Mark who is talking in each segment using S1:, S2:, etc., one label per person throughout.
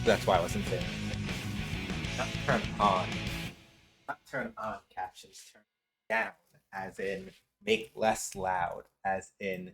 S1: That's why I wasn't saying anything. Not turn on. Not turn on captions. Turn down, as in make less loud, as in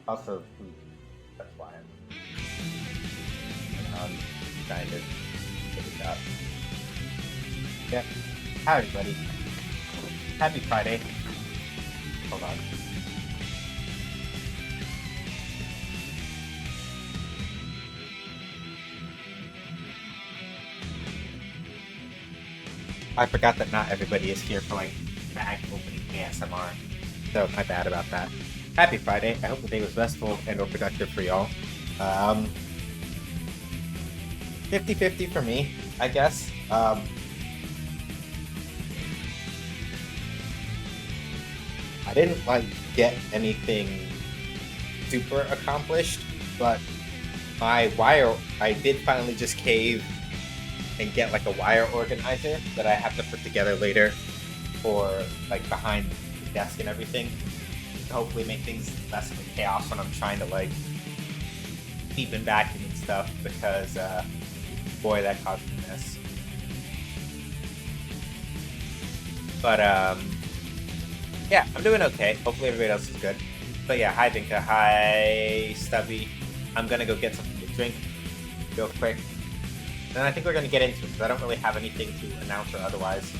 S1: also food. That's why I'm trying to pick it up. Yeah. Hi everybody. Happy Friday. Hold on. I forgot that not everybody is here for like bag opening ASMR. So my bad about that. Happy Friday. I hope the day was restful and or productive for y'all. 50-50 for me, I guess. I didn't like get anything super accomplished, but my wire, I did finally just cave and get like a wire organizer that I have to put together later for like behind the desk and everything to hopefully make things less of a chaos when I'm trying to like deep and vacuum and stuff, because boy, that caused a mess. But yeah, I'm doing okay. Hopefully everybody else is good. But yeah, hi Dinka, hi Stubby. I'm gonna go get something to drink real quick. Then I think we're gonna get into it, because I don't really have anything to announce or otherwise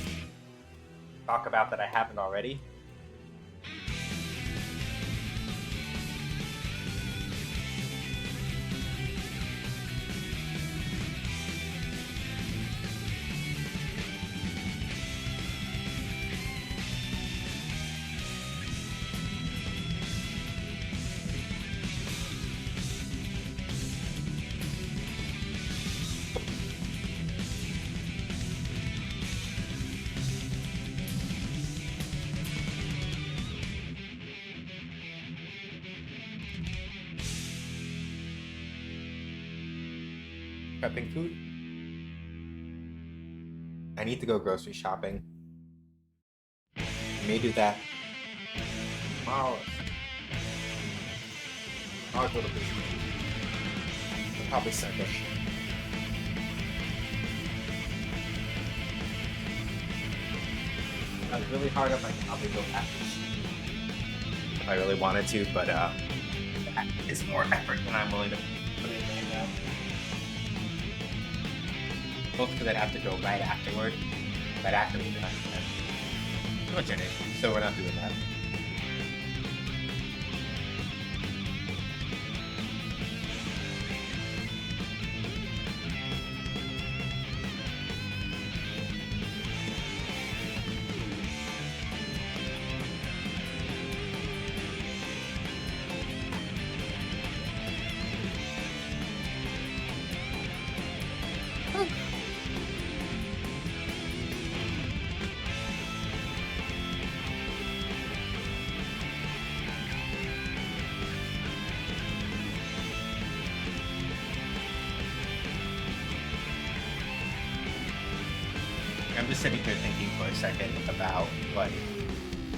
S1: talk about that I haven't already. Prepping food. I need to go grocery shopping. I may do that tomorrow. Tomorrow's a little busy. But probably Sunday. I was really hard up. I could probably go after if I really wanted to, but that is more effort than I'm willing to put in right now. Both because I'd have to go right afterward. Right after we done. Too much energy, so we're not doing that. I'm just sitting here thinking for a second about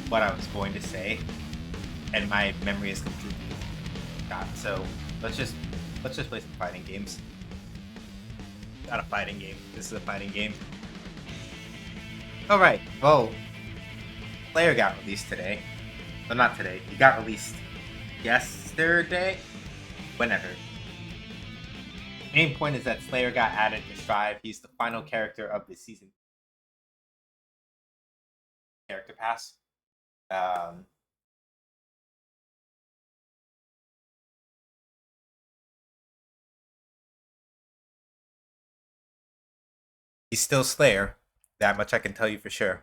S1: what I was going to say, and my memory is completely shot. So let's just play some fighting games. Not a fighting game. This is a fighting game. All right. Well, Slayer got released today. Well, not today. He got released yesterday. Whenever. Main point is that Slayer got added to Strive. He's the final character of the season character pass. He's still Slayer. That much I can tell you for sure.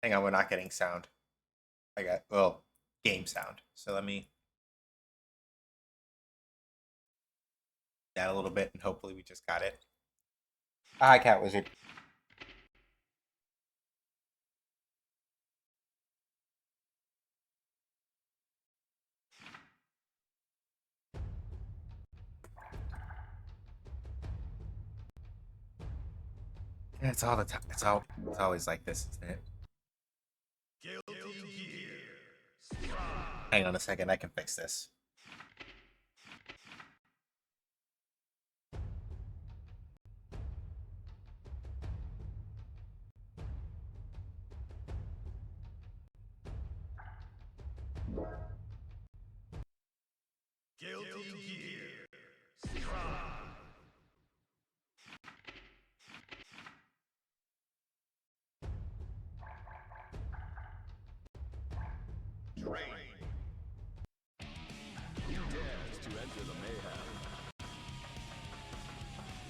S1: Hang on, we're not getting sound. I got, well, game sound. So let me that a little bit, and hopefully we just got it. Hi, Cat Wizard. Yeah, it's all the time. It's always like this, isn't it? Hang on a second, I can fix this.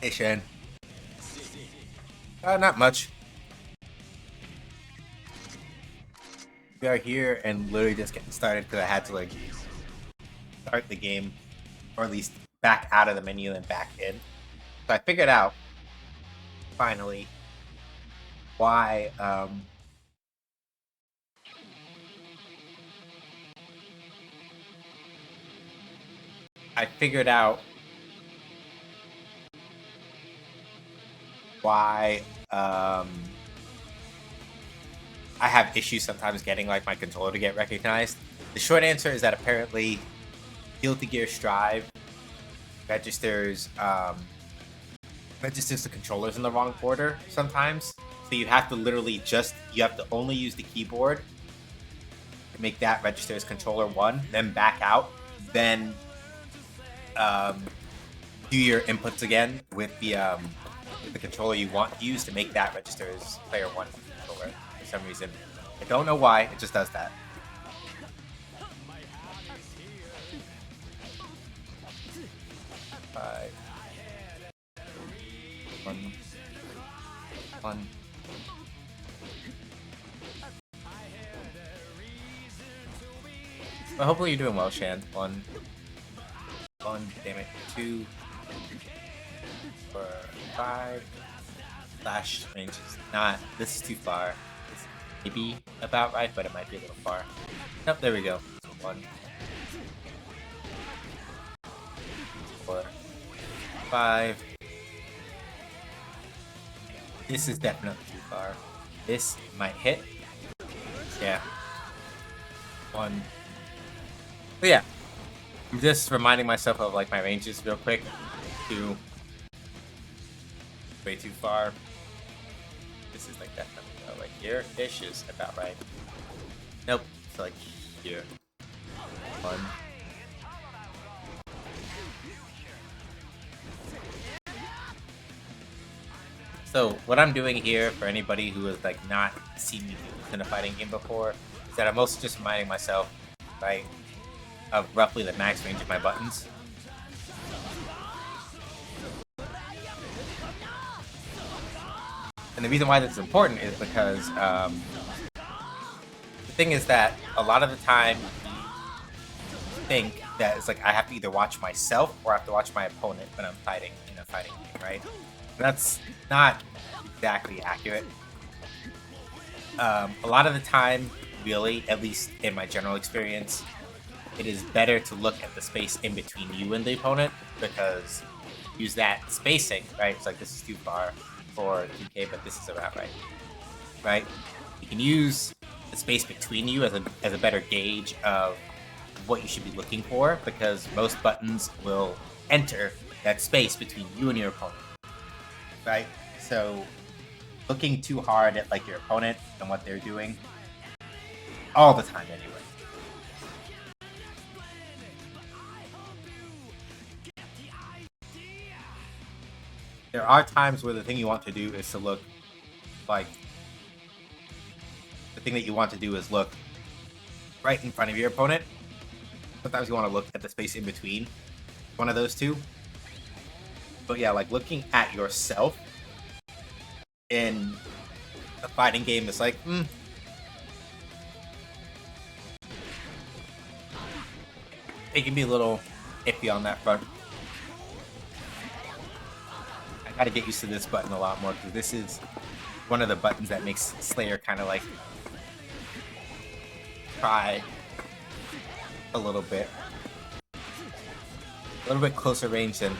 S1: Hey, Shan. Not much. We are here and literally just getting started because I had to like start the game, or at least back out of the menu and back in. So I figured out finally why I figured out why I have issues sometimes getting like my controller to get recognized. The short answer is that apparently Guilty Gear Strive registers the controllers in the wrong order sometimes. So you have to literally you have to only use the keyboard to make that register as controller 1, then back out, then do your inputs again with the controller you want to use to make that register as player 1 controller. For some reason, I don't know why, it just does that. One. Well, hopefully you're doing well, Shan. One, damn it. 2, 4, 5. Flash range is not. This is too far. It's maybe about right, but it might be a little far. Nope, there we go. 1, 4, 5. This is definitely too far. This might hit. Yeah. 1. But yeah. I'm just reminding myself of like my ranges real quick. 2. Way too far. This is like definitely like here. Ish is about right. Nope. It's like here. 1. So what I'm doing here for anybody who has like not seen me do this in a fighting game before is that I'm mostly just reminding myself, right, of roughly the max range of my buttons. And the reason why this is important is because the thing is that a lot of the time you think that it's like I have to either watch myself or I have to watch my opponent when I'm fighting in a fighting game, right? That's not exactly accurate. A lot of the time, really, at least in my general experience, it is better to look at the space in between you and the opponent because use that spacing, right? It's like this is too far for 2K, but this is about right, right? You can use the space between you as a better gauge of what you should be looking for because most buttons will enter that space between you and your opponent. Right? So looking too hard at like your opponent and what they're doing all the time anyway. There are times where the thing you want to do is to look like the thing that you want to do is look right in front of your opponent. Sometimes you want to look at the space in between one of those two. But yeah, like looking at yourself in a fighting game is like, it can be a little iffy on that front. I gotta get used to this button a lot more because this is one of the buttons that makes Slayer kind of like try a little bit closer range than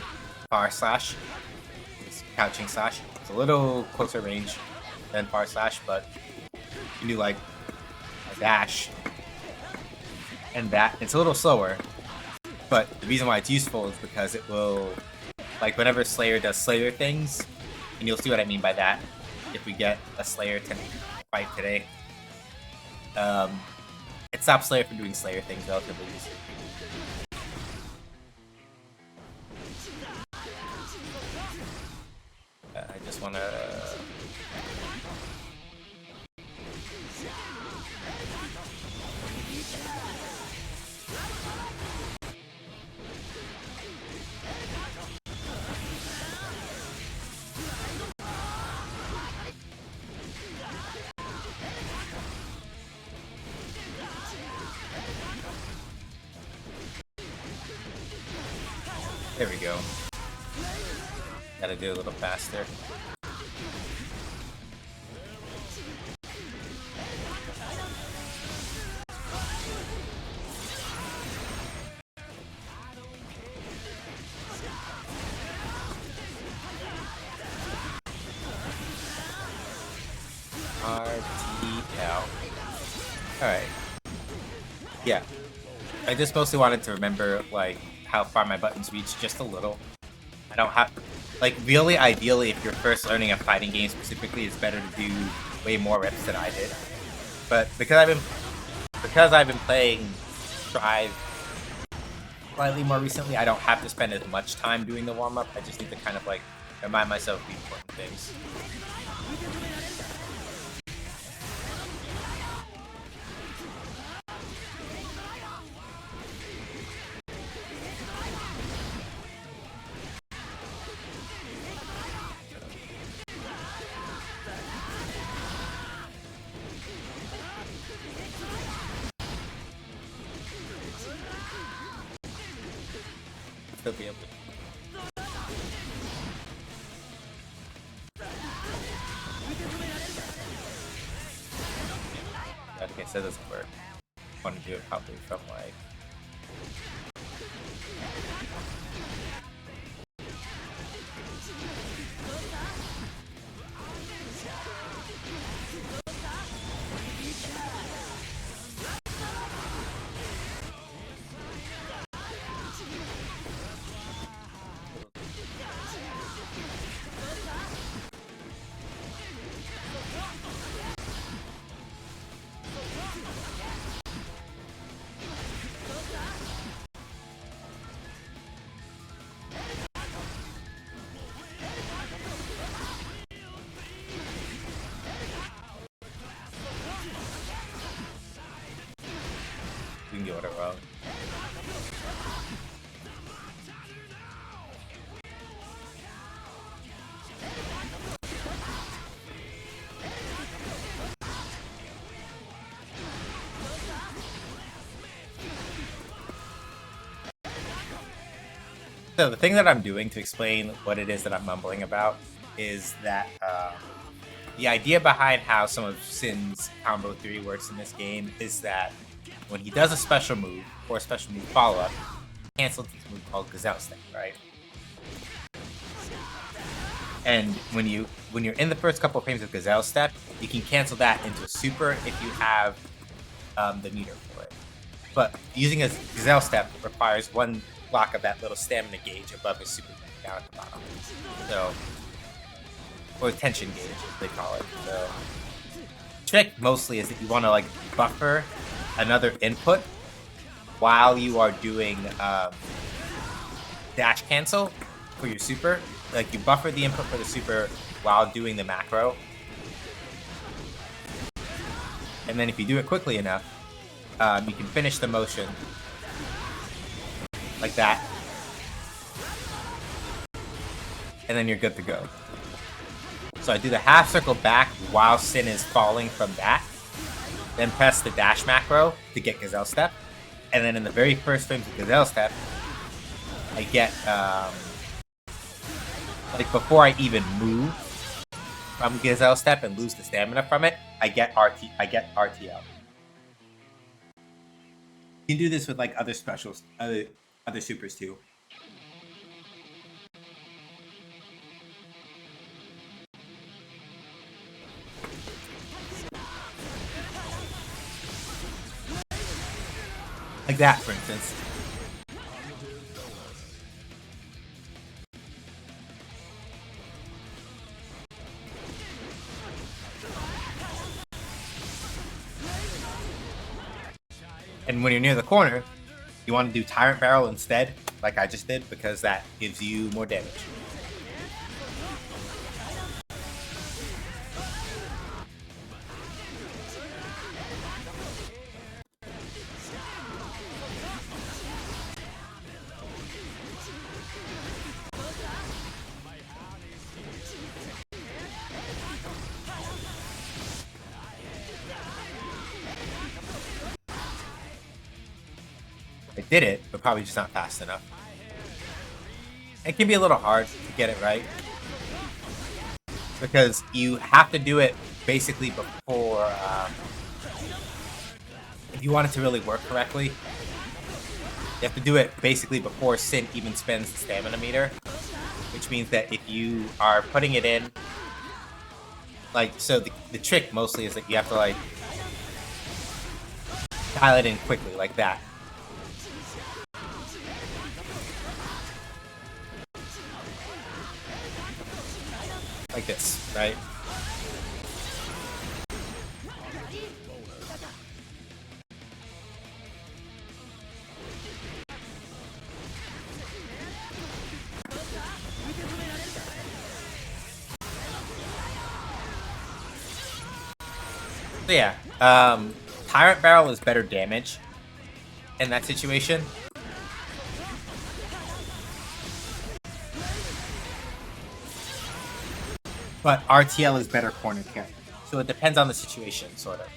S1: Power Slash. It's Couching Slash. It's a little closer range than Power Slash, but you do like a dash and that. It's a little slower, but the reason why it's useful is because it will, like whenever Slayer does Slayer things, and you'll see what I mean by that if we get a Slayer to fight today. It stops Slayer from doing Slayer things relatively easily. I just want to... There we go. Gotta do a little faster. RTL. Alright. Yeah. I just mostly wanted to remember, like, how far my buttons reach just a little. I don't have... Like, really, ideally, if you're first learning a fighting game specifically, it's better to do way more reps than I did. But because I've been playing Strive slightly more recently, I don't have to spend as much time doing the warm-up. I just need to kind of, like, remind myself of the important things. Still be able to. Okay, so it doesn't work. I want to do it probably from like... We can get it wrong. So the thing that I'm doing to explain what it is that I'm mumbling about is that the idea behind how some of Sin's combo theory works in this game is that when he does a special move or a special move follow-up, he cancels this move called Gazelle Step, right? And when you're in the first couple of frames of Gazelle Step, you can cancel that into a super if you have the meter for it. But using a Gazelle Step requires one block of that little stamina gauge above his super down at the bottom. So, or tension gauge, as they call it. So, the trick mostly is that you want to like buffer another input while you are doing dash cancel for your super. Like you buffer the input for the super while doing the macro. And then if you do it quickly enough, you can finish the motion like that. and then you're good to go. So I do the half circle back while Sin is falling from that, then press the dash macro to get Gazelle Step, and then in the very first frames of Gazelle Step, I get, like before I even move from Gazelle Step and lose the stamina from it, I get RTL. You can do this with like other specials, other supers too. Like that, for instance. And when you're near the corner, you want to do Tyrant Barrel instead, like I just did, because that gives you more damage. I did it, but probably just not fast enough. It can be a little hard to get it right, because you have to do it basically before, if you want it to really work correctly, you have to do it basically before Sin even spends the stamina meter, which means that if you are putting it in, like, so the trick mostly is that you have to like dial it in quickly, like that. Like this, right? So yeah, Tyrant Barrel is better damage in that situation. But RTL is better corner carry. So it depends on the situation, sort of.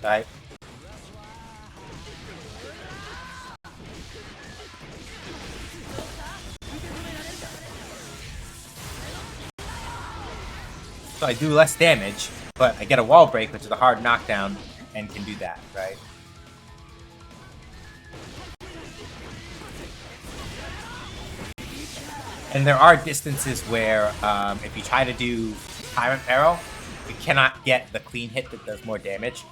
S1: Right? So I do less damage, but I get a wall break, which is a hard knockdown, and can do that, right? And there are distances where if you try to do Tyrant Barrel, you cannot get the clean hit that does more damage.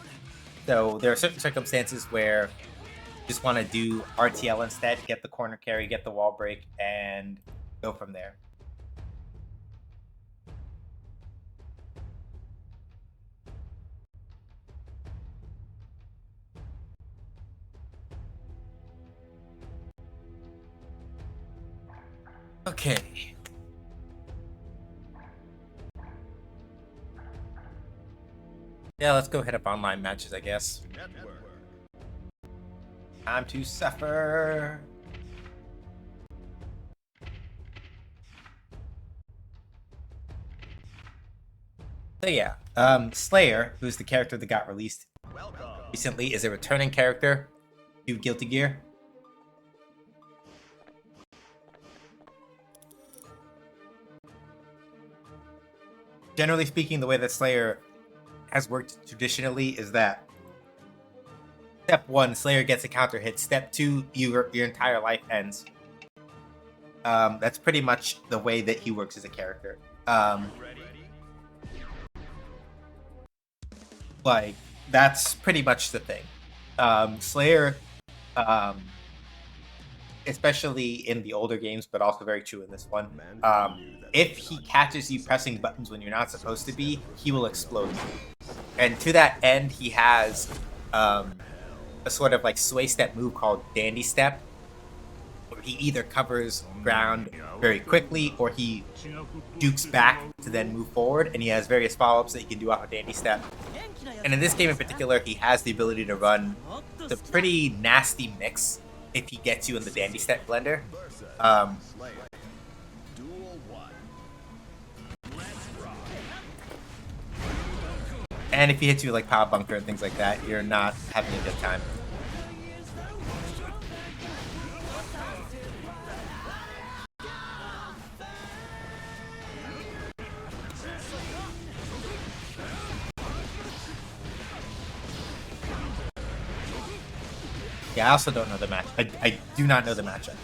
S1: So there are certain circumstances where you just want to do RTL instead, get the corner carry, get the wall break, and go from there. Okay. Yeah, let's go hit up online matches, I guess. Time to suffer. So yeah, Slayer, who's the character that got released recently, is a returning character to Guilty Gear. Generally speaking, the way that Slayer has worked traditionally is that step 1, Slayer gets a counter hit. Step 2, your entire life ends. That's pretty much the way that he works as a character. Like, that's pretty much the thing. Slayer, especially in the older games, but also very true in this one, if he catches you pressing buttons when you're not supposed to be, he will explode you. And to that end, he has a sort of like sway step move called Dandy Step, where he either covers ground very quickly or he dukes back to then move forward, and he has various follow-ups that he can do off of Dandy Step. And in this game in particular, he has the ability to run a pretty nasty mix if he gets you in the Dandy Step blender. And if he hits you like Power Bunker and things like that, you're not having a good time. Yeah, I also don't know the match. I do not know the matchup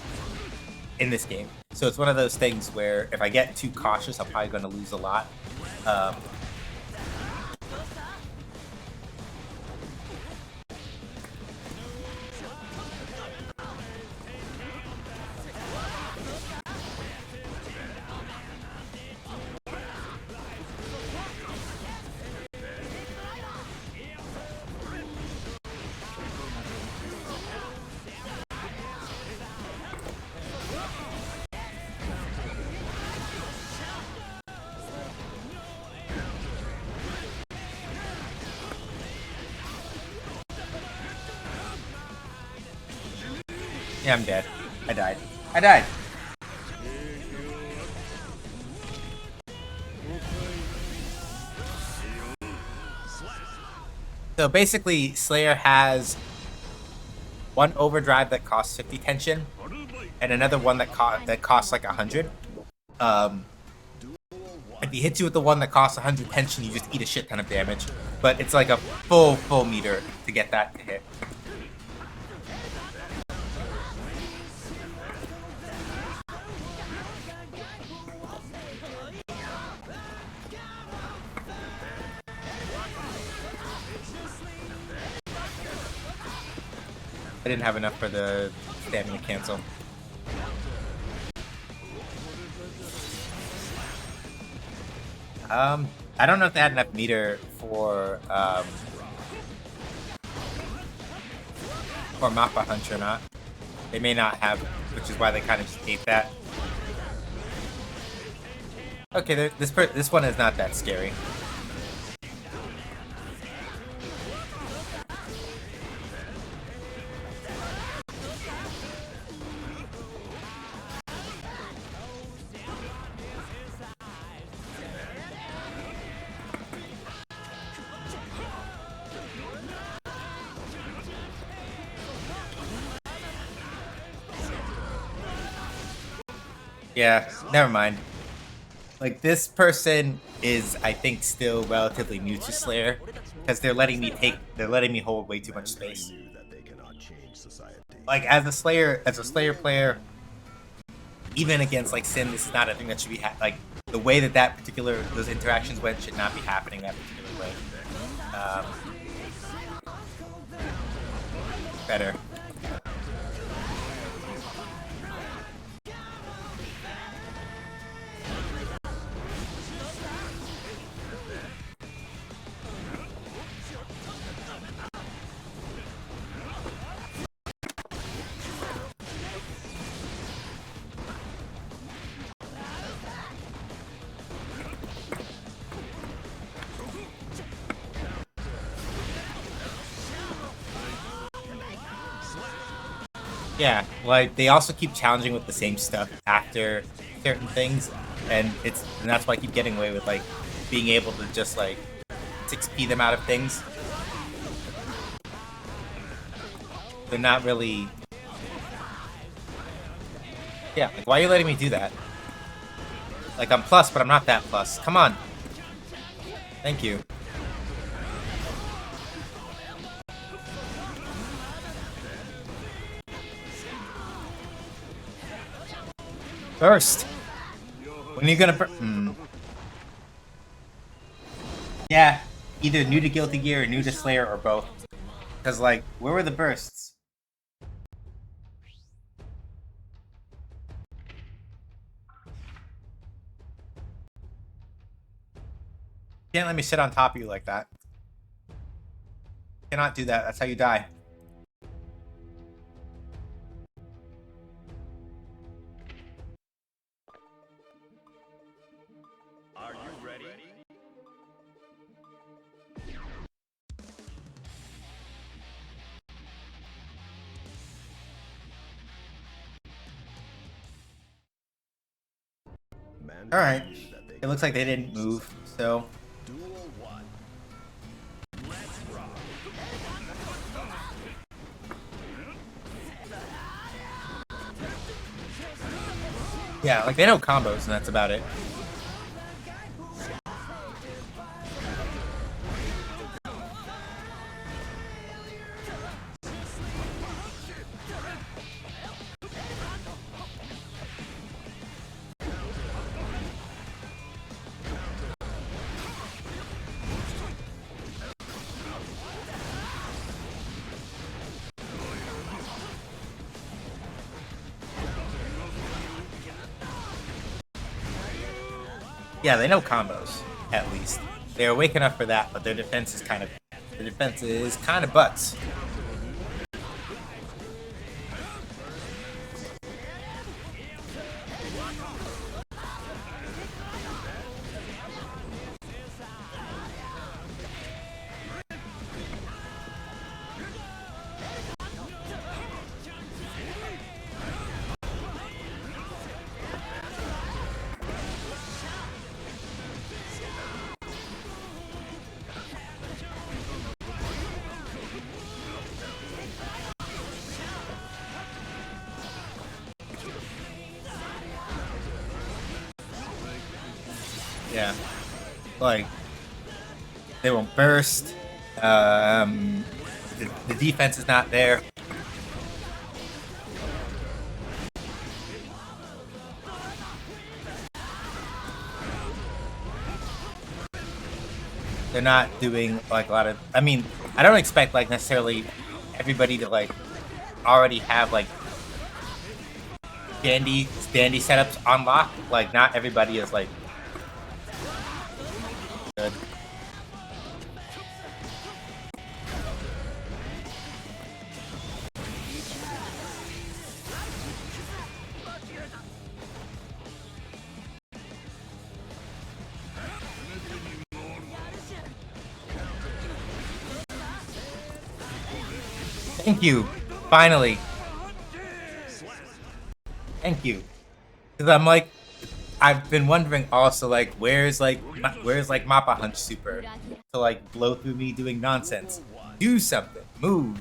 S1: in this game. So it's one of those things where if I get too cautious, I'm probably going to lose a lot. Yeah, I'm dead. I died. I died. So basically, Slayer has one overdrive that costs 50 tension, and another one that costs like 100. If he hits you with the one that costs 100 tension, you just eat a shit ton of damage. But it's like a full meter to get that to hit. I didn't have enough for the stamina cancel. I don't know if they had enough meter for Mappa Hunch or not. They may not have, which is why they kind of just ate that. Okay, this one is not that scary. Yeah, never mind. Like, this person is, I think, still relatively new to Slayer, because they're letting me hold way too much space. Like, as a Slayer player, even against like Sin, this is not a thing that should be like the way that those interactions went should not be happening that particular way. Better. Yeah, like they also keep challenging with the same stuff after certain things, and that's why I keep getting away with like being able to just like 6p them out of things. They're not really. Yeah, like why are you letting me do that? Like I'm plus, but I'm not that plus. Come on. Thank you. Burst. When are you gonna Yeah, either new to Guilty Gear or new to Slayer or both. Because like, where were the bursts? You can't let me sit on top of you like that. You cannot do that. That's how you die.
S2: Are you ready?
S1: Alright. It looks like they didn't move, so...
S2: Yeah, like they know combos and that's about it. Yeah, they know combos, at least. They're awake enough for that, but their defense is kind of butts. Yeah. Like, they won't burst. The defense is not there. They're not doing like a lot of. I mean, I don't expect like necessarily everybody to like already have like dandy setups on lock. Like, not everybody is like good. Thank you. Finally. Thank you. Because I'm like, I've been wondering also like, where's Mappa Hunch Super to like blow through me doing nonsense. Do something. Move.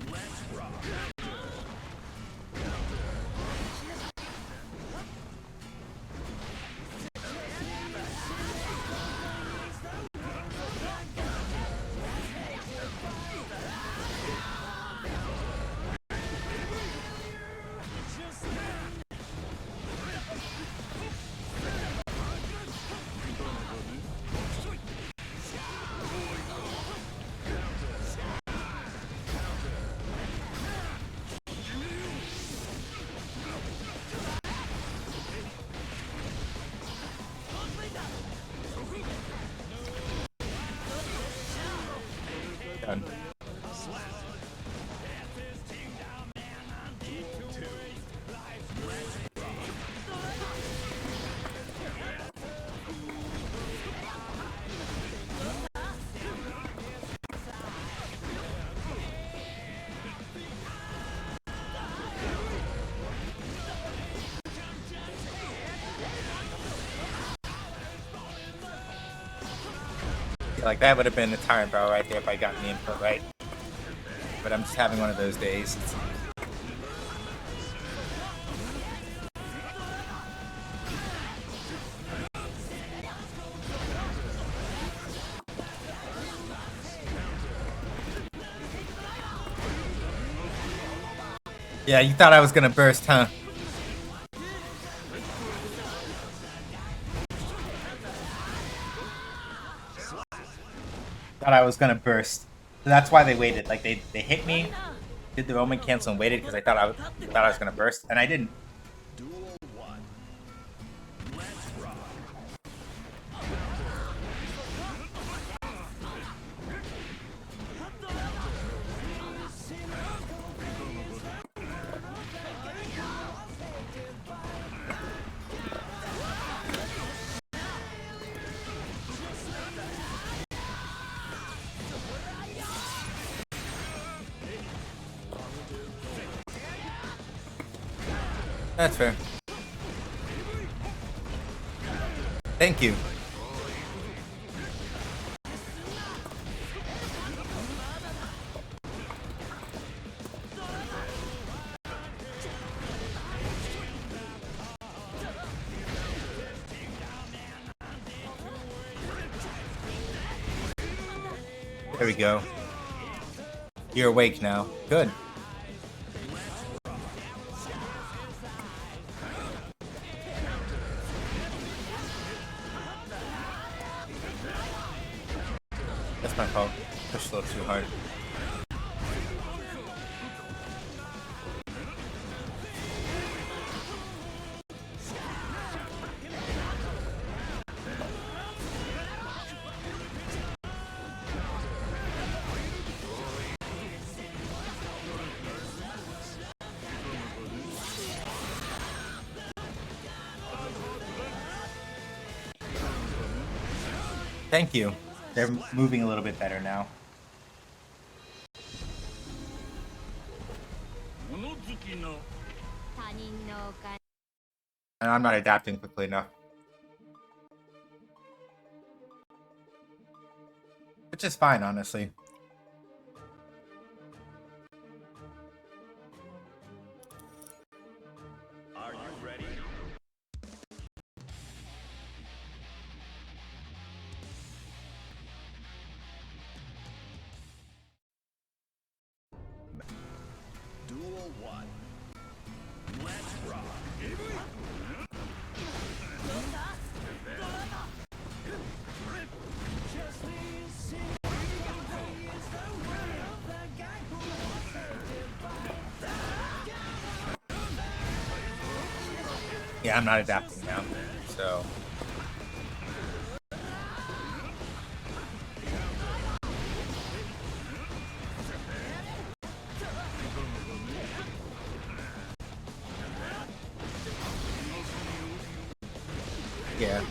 S2: Done. Like, that would have been the tyrant barrel right there if I got the input right. But I'm just having one of those days. Yeah, you thought I was gonna burst, huh? Thought I was gonna burst. So that's why they waited. Like, they hit me, did the moment cancel and waited because I thought I was gonna burst, and I didn't. That's fair. Thank you. There we go. You're awake now. Good. That's my fault. Pushed a little too hard. Thank you. They're moving a little bit better now. And I'm not adapting quickly enough. Which is fine, honestly.
S3: Are you ready? Duel 1. Let's rock.
S2: Yeah, I'm not adapting now, so... Yeah.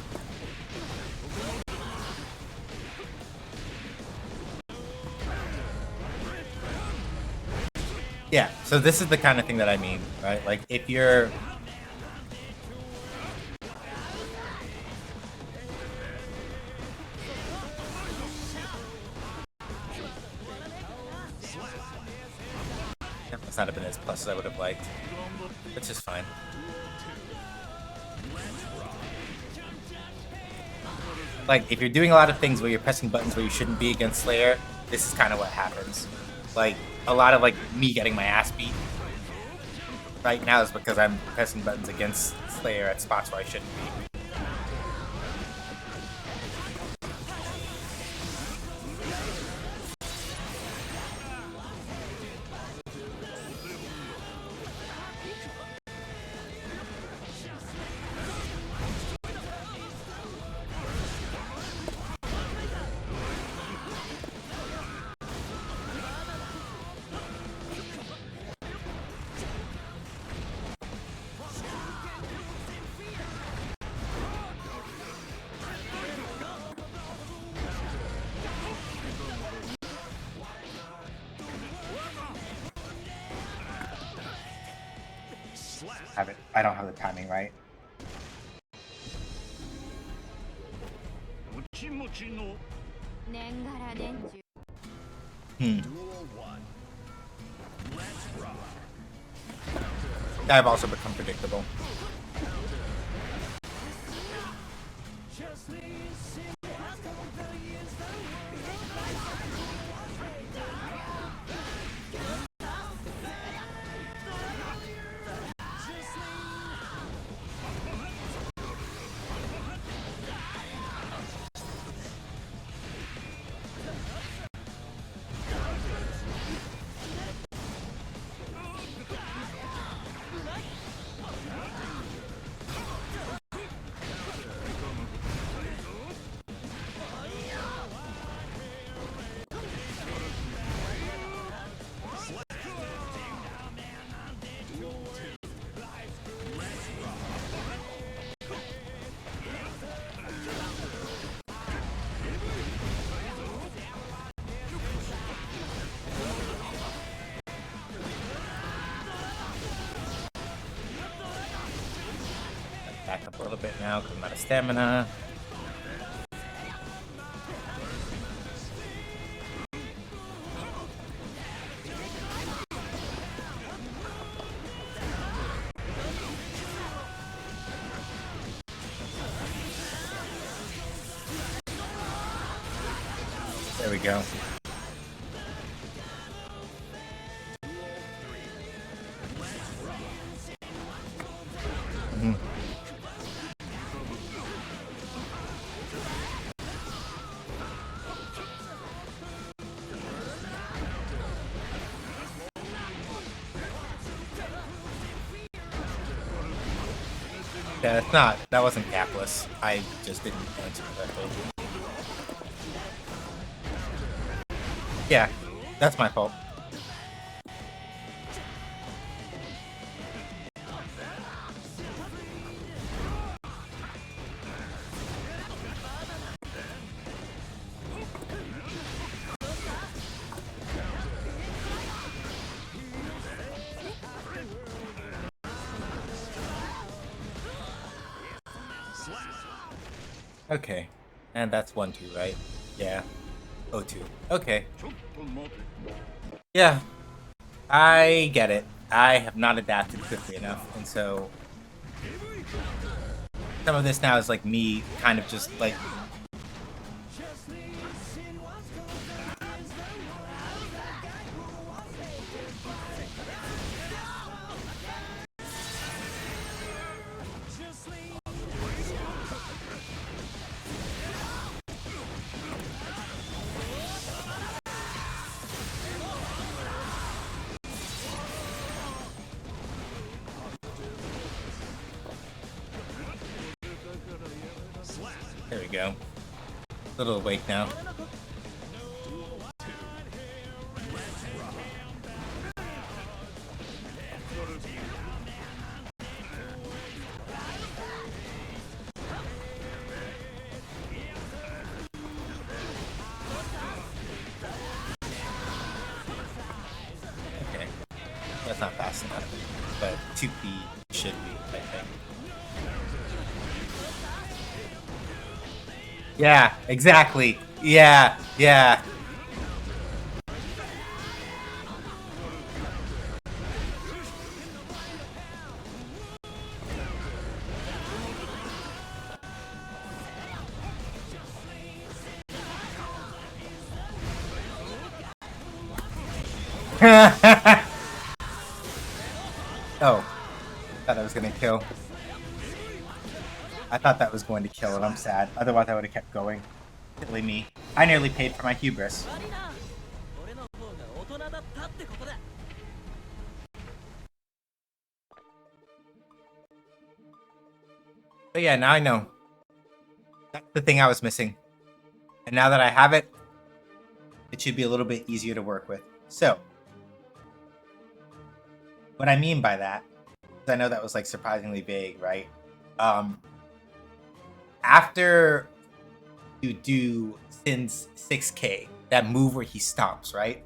S2: Yeah, so this is the kind of thing that I mean, right? Like, if you're... That must not have been as plus as I would have liked. Which is fine. Like, if you're doing a lot of things where you're pressing buttons where you shouldn't be against Slayer, this is kind of what happens. Like, a lot of, like, me getting my ass beat right now is because I'm pressing buttons against Slayer at spots where I shouldn't be. I don't have the timing right. I've also become predictable. Back up a little bit now because I'm out of stamina. There we go. Mhm. Yeah, it's not. That wasn't capless. I just didn't answer correctly. Yeah, that's my fault. Okay. And that's 1-2, right? Yeah. 0-2. Okay. Yeah. I get it. I have not adapted quickly enough, and so some of this now is like me kind of just like there we go. A little awake now. Okay. That's not fast enough. But 2P should be, I think. Yeah, exactly. Yeah, yeah. Oh, thought I was gonna kill. I thought that was going to kill, and I'm sad. Otherwise, I would have kept going. Silly me. I nearly paid for my hubris. But yeah, now I know. That's the thing I was missing. And now that I have it, it should be a little bit easier to work with. So, what I mean by that, because I know that was like surprisingly vague, right? After you do Sin's 6K, that move where he stomps, right?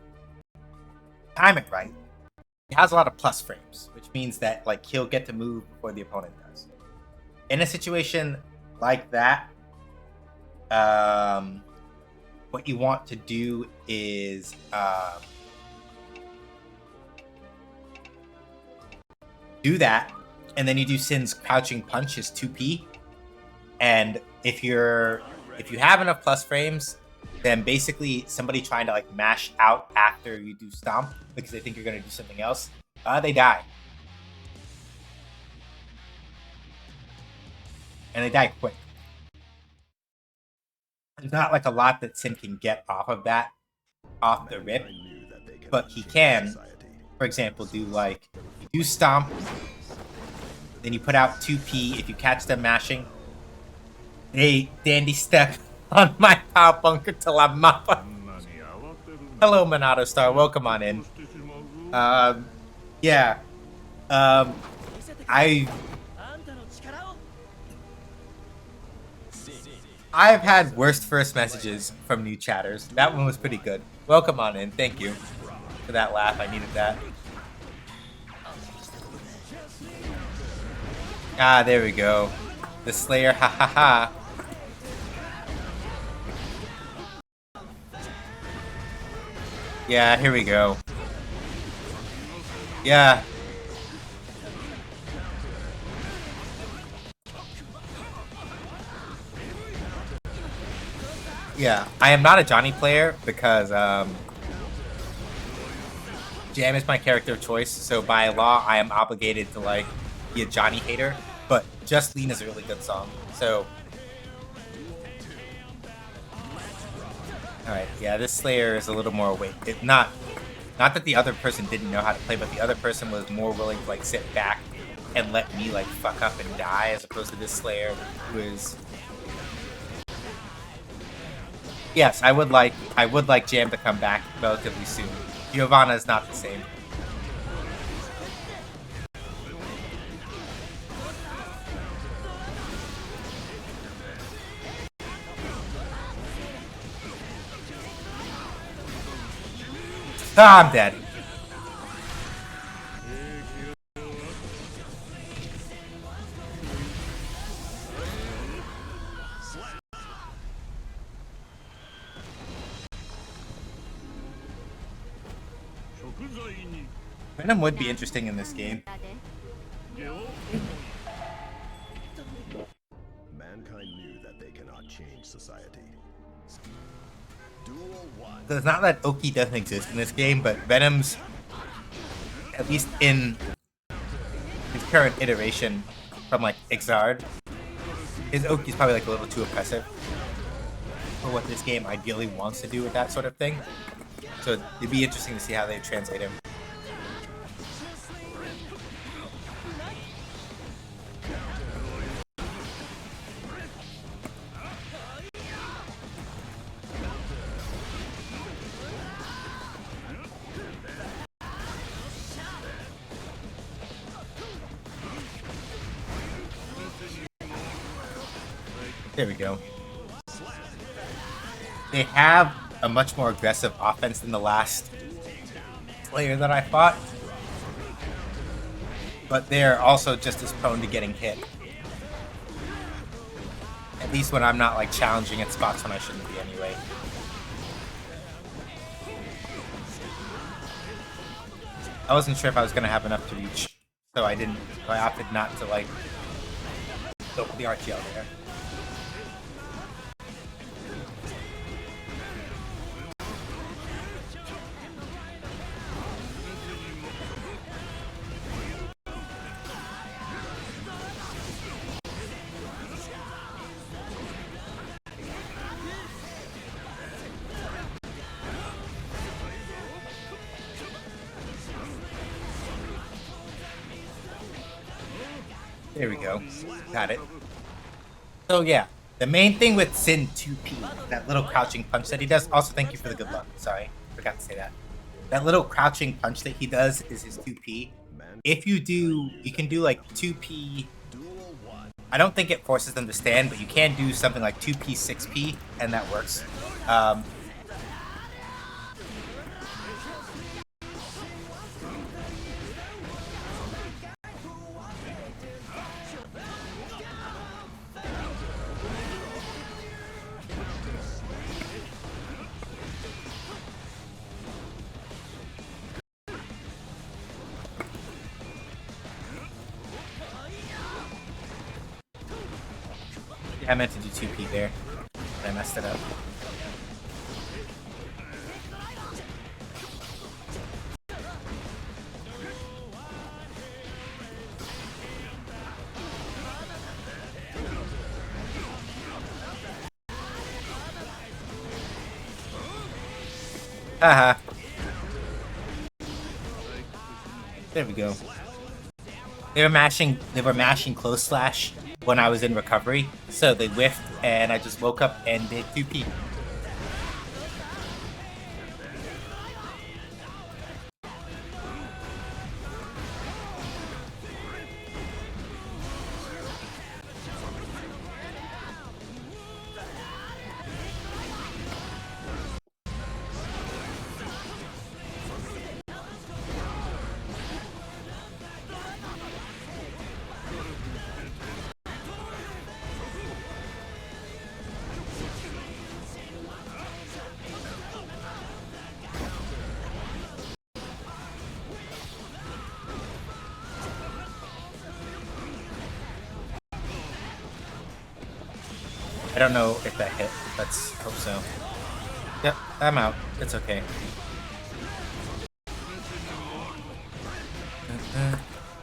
S2: Time it right. He has a lot of plus frames, which means that like he'll get to move before the opponent does. In a situation like that, what you want to do is do that, and then you do Sin's crouching punch is 2P. And if you have enough plus frames, then basically somebody trying to like mash out after you do stomp because they think you're gonna do something else, they die. And they die quick. There's not like a lot that Sin can get off of that, off the rip, but he can, for example, do like, you do stomp, then you put out 2P if you catch them mashing. Hey, dandy step on my power bunker till I'm mappa. Hello, Minato Star. Welcome on in. Yeah. I've had worst first messages from new chatters. That one was pretty good. Welcome on in. Thank you for that laugh. I needed that. Ah, there we go. The Slayer, ha ha ha. Yeah, here we go. Yeah. Yeah, I am not a Johnny player because Jam is my character of choice, so by law I am obligated to like be a Johnny hater. but Just Lean is a really good song. So, all right, yeah, this Slayer is a little more awake. Not that the other person didn't know how to play, but the other person was more willing to like sit back and let me like fuck up and die, as opposed to this Slayer who is. Yes, I would like Jam to come back relatively soon. Giovanna is not the same. Ah, I'm dead. Venom would be interesting in this game.
S3: Mankind knew that they cannot change society. Duel 1.
S2: So it's not that Oki doesn't exist in this game, but Venom's, at least in his current iteration from like Exard, his Oki's probably like a little too oppressive for what this game ideally wants to do with that sort of thing. So it'd be interesting to see how they translate him. There we go. They have a much more aggressive offense than the last player that I fought, but they're also just as prone to getting hit. At least when I'm not like challenging at spots when I shouldn't be anyway. I wasn't sure if I was gonna have enough to reach, so I didn't. So I opted not to like go for the RTL there. There we go. Got it. So yeah, the main thing with Sin 2P, that little crouching punch that he does, also thank you for the good luck. Sorry, forgot to say that. That little crouching punch that he does is his 2P. If you do, you can do like 2P. I don't think it forces them to stand, but you can do something like 2P, 6P, and that works. I meant to do 2P there, but I messed it up. Haha. There we go. They were mashing close slash when I was in recovery, so they whiffed and I just woke up and did 2P. I don't know if that hit. Let's hope so. Yep, I'm out. It's okay.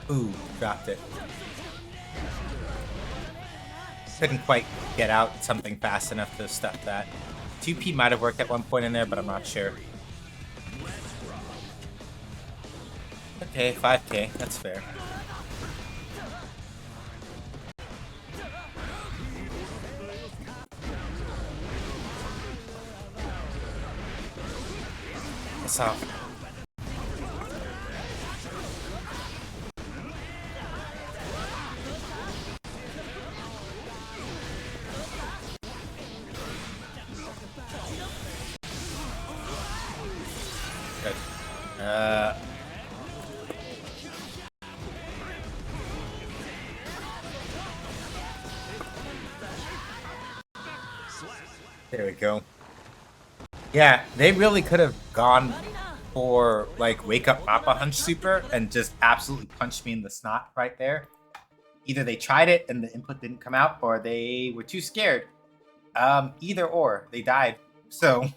S2: Ooh, dropped it. couldn't quite get out something fast enough to stuff that. 2P might have worked at one point in there, but I'm not sure. Okay, 5k, that's fair. That's off. Good. There we go. Yeah, they really could have gone for like Wake Up Mappa Hunch Super and just absolutely punched me in the snot right there. Either they tried it and the input didn't come out, or they were too scared. Either or, they died. So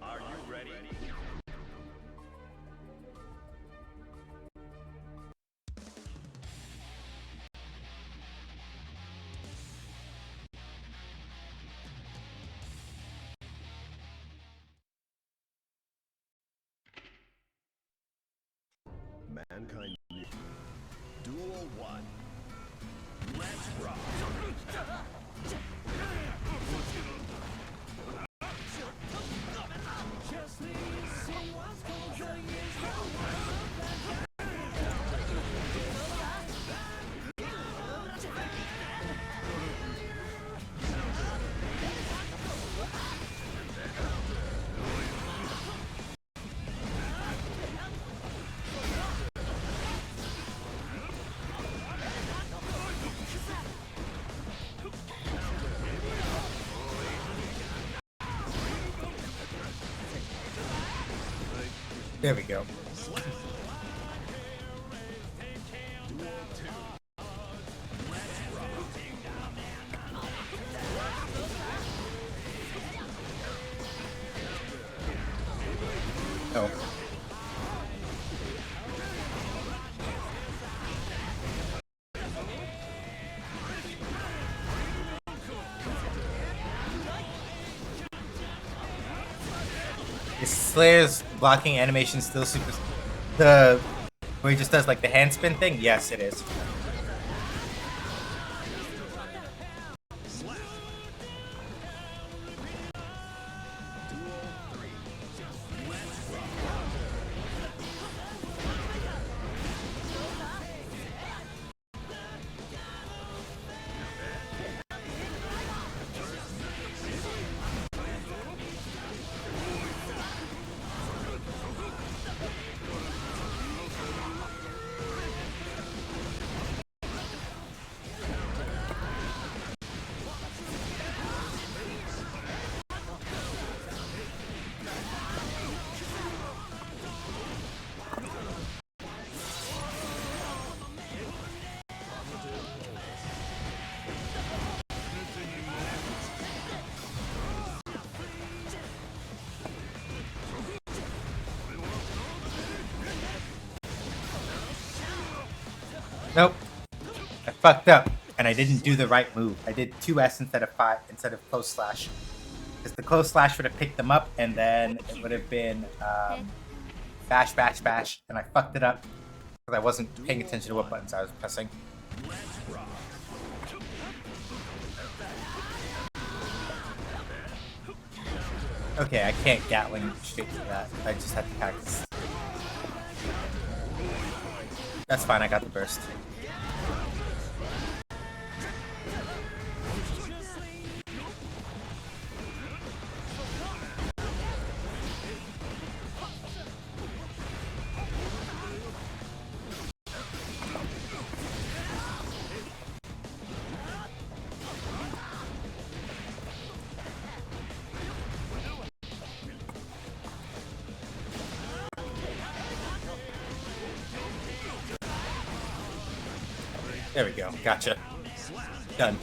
S3: Are you ready? Mankind. Duel 1. Let's rock.
S2: there we go. Oh. Is Slayer's blocking animation still super... where he just does like the hand spin thing? Yes, it is. Nope. I fucked up, and I didn't do the right move. I did 2S instead of 5 instead of close slash. Because the close slash would have picked them up, and then it would have been bash, bash, bash, and I fucked it up because I wasn't paying attention to what buttons I was pressing. Okay, I can't Gatling straight to that. I just have to practice. That's fine, I got the burst. There we go. Gotcha. Done.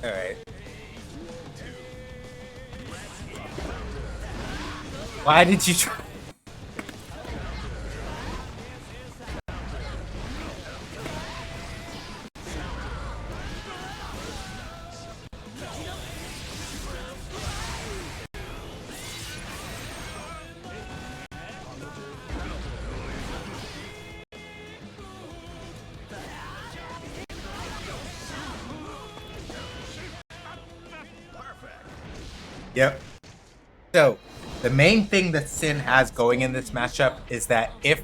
S2: Alright. Why did you try? Yep. So, the main thing that Sin has going in this matchup is that if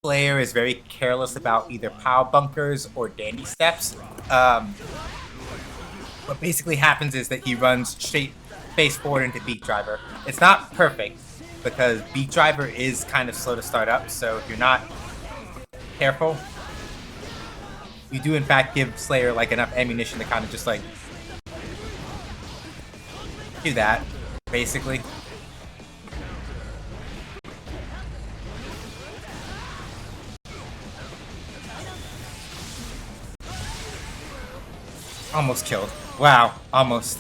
S2: Slayer is very careless about either power bunkers or dandy steps, what basically happens is that he runs straight face forward into Beat Driver. It's not perfect because Beat Driver is kind of slow to start up, so if you're not careful, you do in fact give Slayer like enough ammunition to kind of just like do that, basically. Almost killed. Wow, almost.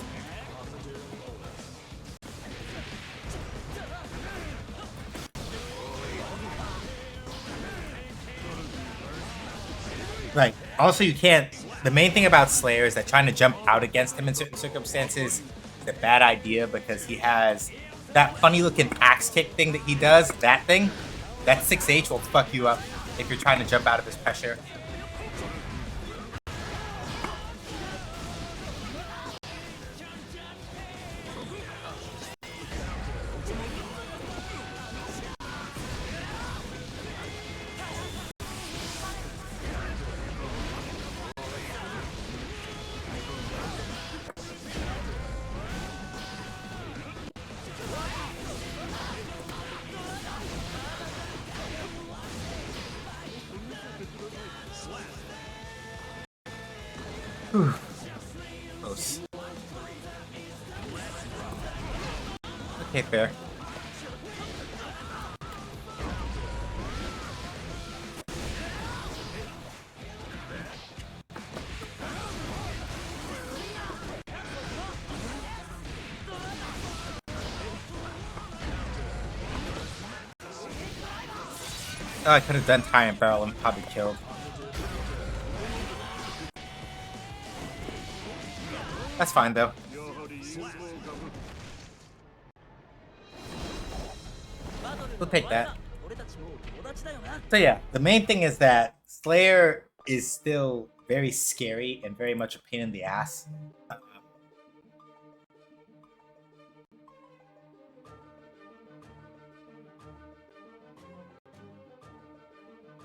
S2: Right. Also, you can't... The main thing about Slayer is that trying to jump out against him in certain circumstances is a bad idea because he has that funny-looking axe kick thing that he does, that thing, that 6H will fuck you up if you're trying to jump out of his pressure. Whew. Close. Okay, fair. Oh, I could have done tie and barrel and probably killed. That's fine though. We'll take that. So yeah, the main thing is that Slayer is still very scary and very much a pain in the ass.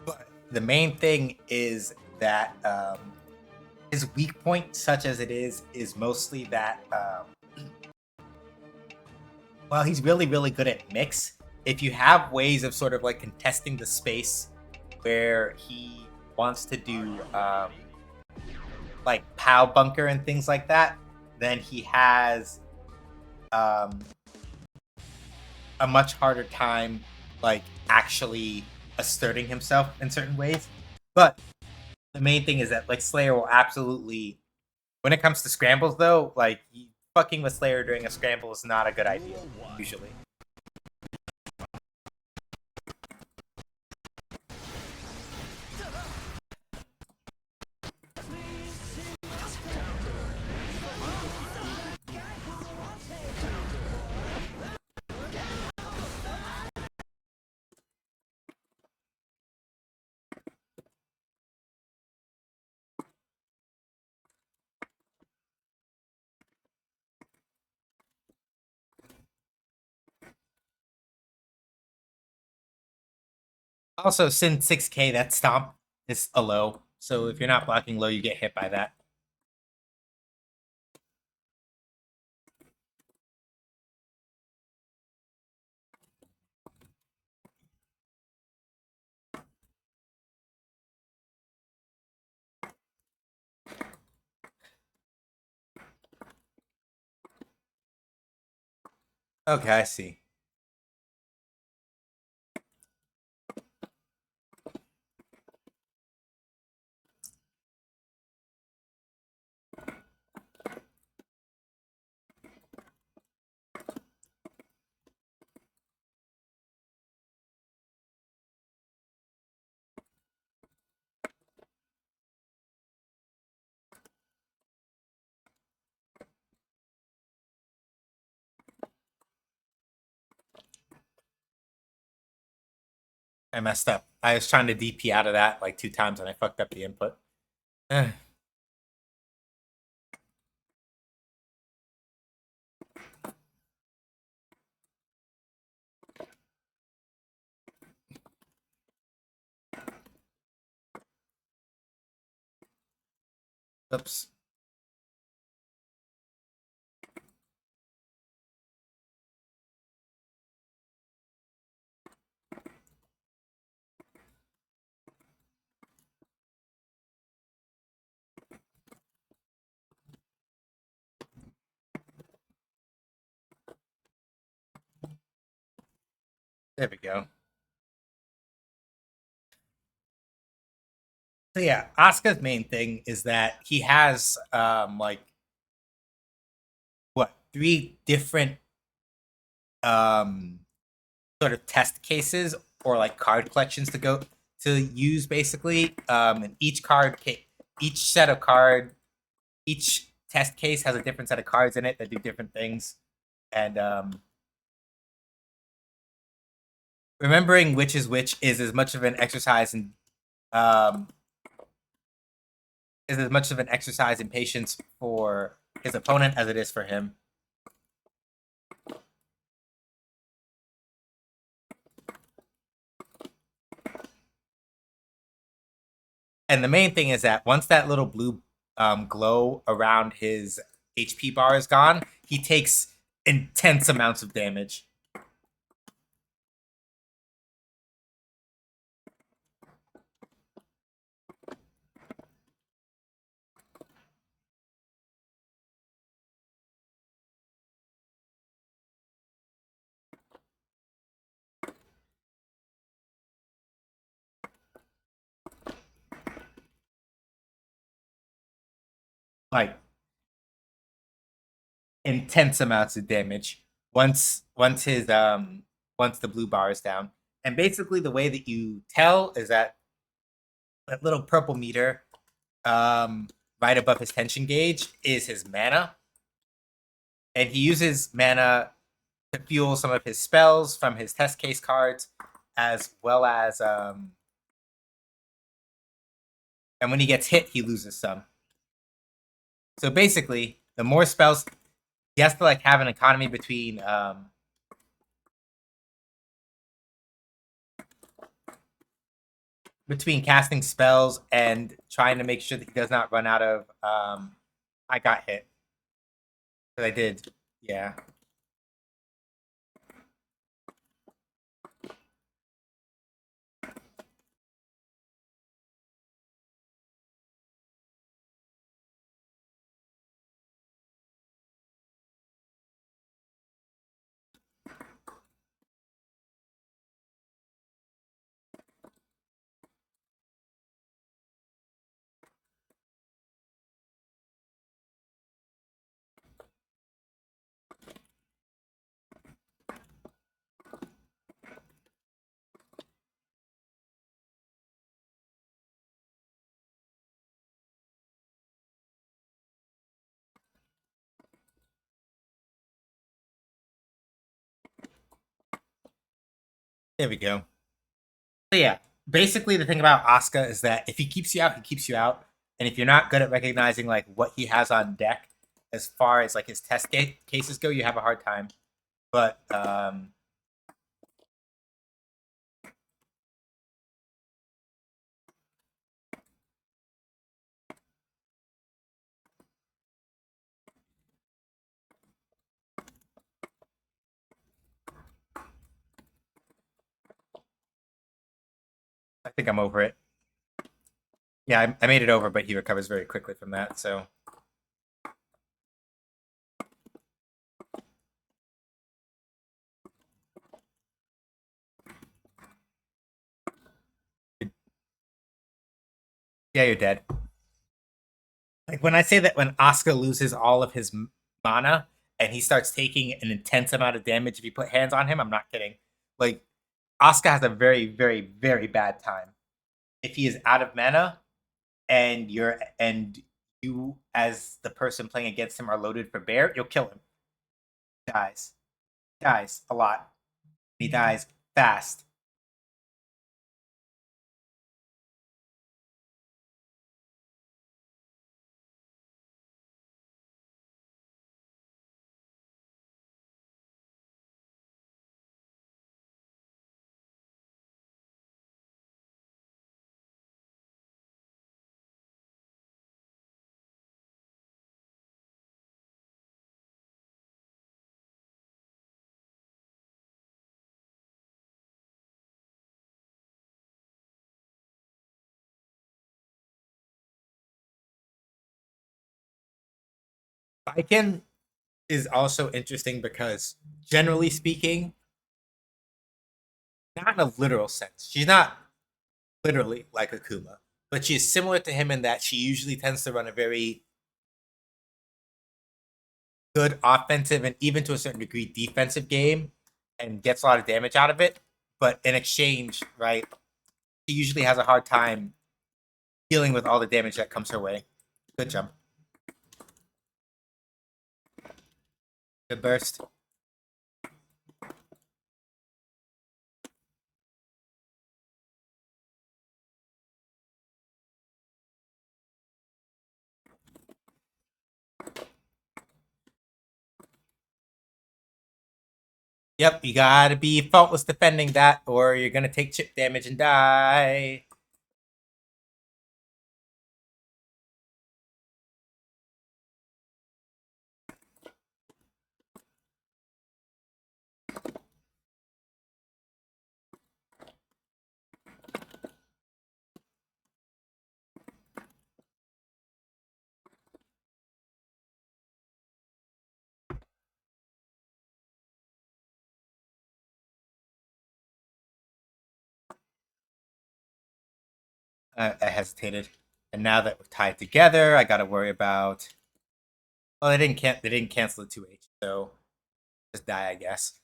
S2: But the main thing is that his weak point, such as it is mostly that while he's really, really good at mix, if you have ways of sort of like contesting the space where he wants to do like POW bunker and things like that, then he has a much harder time like actually asserting himself in certain ways. But the main thing is that like Slayer will absolutely, when it comes to scrambles though, like fucking with Slayer during a scramble is not a good idea usually. Also, since 6k, that stomp is a low. So if you're not blocking low, you get hit by that. Okay, I see. I messed up. I was trying to DP out of that like 2 times and I fucked up the input. Eh. Oops. There we go. So yeah, Asuka's main thing is that he has like what 3 different um sort of test cases or like card collections to use basically. And each set of card, each test case has a different set of cards in it that do different things. And remembering which is which is as much of an exercise in um, is as much of an exercise in patience for his opponent as it is for him. And the main thing is that once that little blue glow around his HP bar is gone, he takes intense amounts of damage. Like intense amounts of damage once the blue bar is down. And basically the way that you tell is that little purple meter right above his tension gauge is his mana. And he uses mana to fuel some of his spells from his test case cards, as well as and when he gets hit, he loses some. So basically, the more spells he has to like have an economy between casting spells and trying to make sure that he does not run out of I got hit. But I did. Yeah. There we go. So yeah, basically the thing about Asuka is that if he keeps you out, he keeps you out. And if you're not good at recognizing like what he has on deck as far as like his cases go, you have a hard time. But I think I'm over it. Yeah, I made it over, but he recovers very quickly from that. So yeah, you're dead. Like when I say that when Asuka loses all of his mana and he starts taking an intense amount of damage if you put hands on him, I'm not kidding. Like Asuka has a very, very, very bad time if he is out of mana and you as the person playing against him are loaded for bear, you'll kill him. Dies a lot. He dies fast. Baiken is also interesting because, generally speaking, not in a literal sense, she's not literally like Akuma, but she is similar to him in that she usually tends to run a very good offensive and even to a certain degree defensive game and gets a lot of damage out of it. But in exchange, right, she usually has a hard time dealing with all the damage that comes her way. Good jump. Good burst. Yep, you gotta be faultless defending that, or you're gonna take chip damage and die. I hesitated, and now that we're tied together, I gotta worry about. Well, they didn't cancel the 2H, so just die, I guess.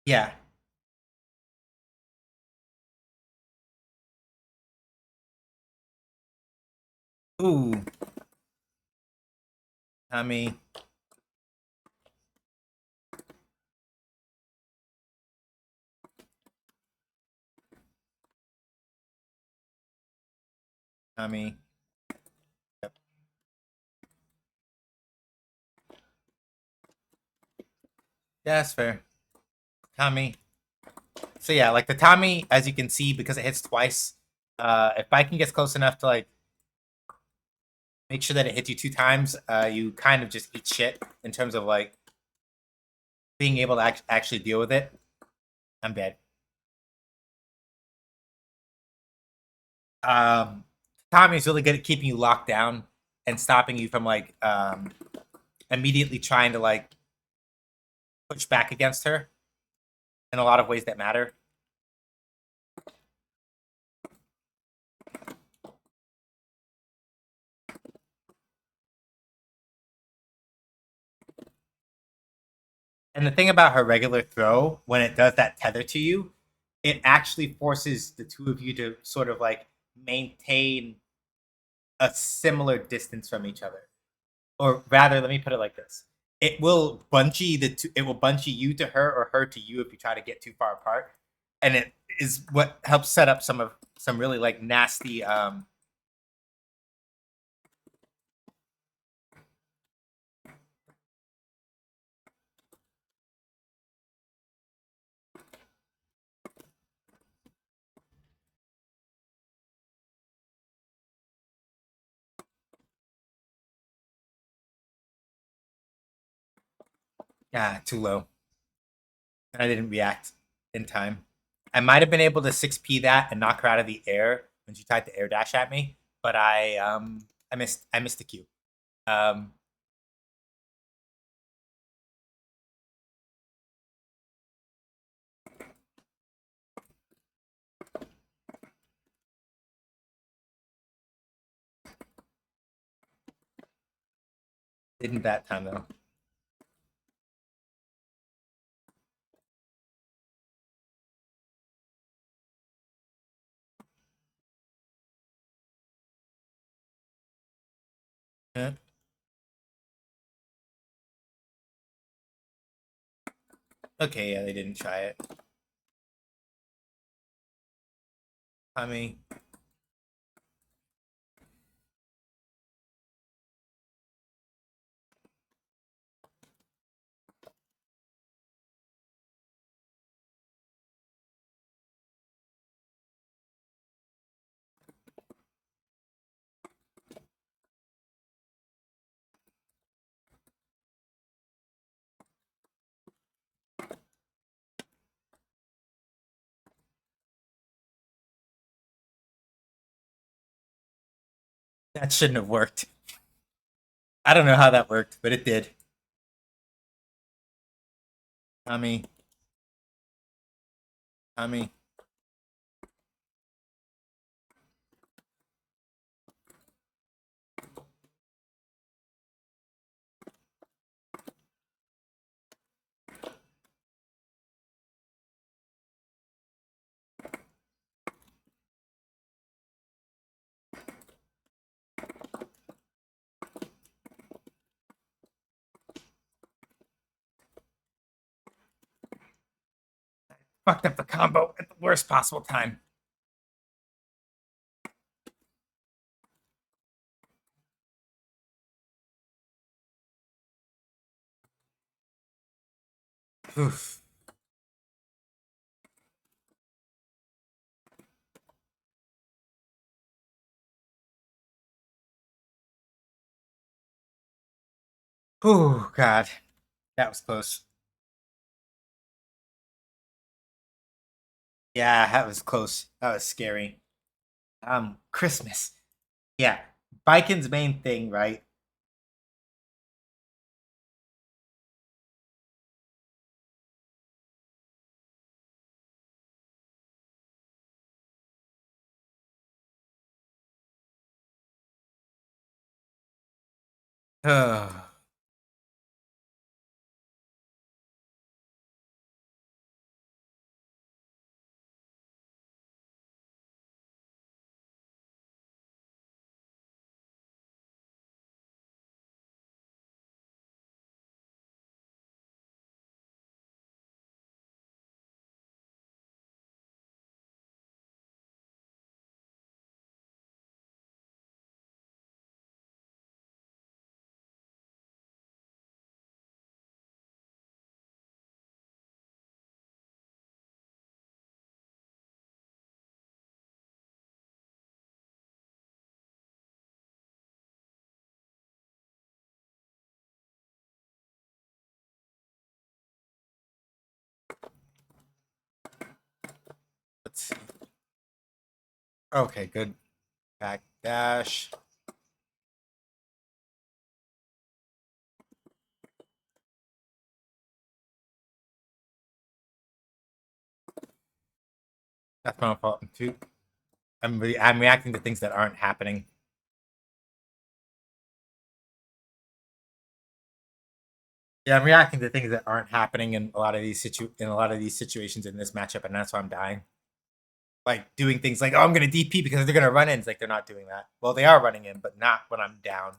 S2: Yeah. Ooh, Tommy. Tommy. Yep. Yeah, that's fair. Tommy. So yeah, like the Tommy, as you can see, because it hits twice, if Viking gets close enough to like make sure that it hits you 2 times, you kind of just eat shit in terms of like being able to actually deal with it. I'm dead. Um, Tommy's really good at keeping you locked down and stopping you from like immediately trying to like push back against her in a lot of ways that matter. And the thing about her regular throw, when it does that tether to you, it actually forces the two of you to sort of like maintain a similar distance from each other. Or rather, let me put it like this: it will it will bungee you to her or her to you if you try to get too far apart, and it is what helps set up some really like nasty. Too low, and I didn't react in time. I might have been able to 6P that and knock her out of the air when she tried to air dash at me, but I missed the cue. Um, didn't that time though. Huh? Okay, yeah, they didn't try it. I mean, that shouldn't have worked. I don't know how that worked, but it did. Tommy. Tommy. Fucked up the combo at the worst possible time. Oof. Oh God, that was close. Yeah, that was close. That was scary. Christmas. Yeah, Viking's main thing, right? Let's see. Okay, good. Back dash. That's my fault too. I'm reacting to things that aren't happening. Yeah, I'm reacting to things that aren't happening in a lot of these situations in this matchup, and that's why I'm dying. Like doing things like, oh, I'm gonna DP because they're gonna run in. It's like they're not doing that. Well, they are running in, but not when I'm down.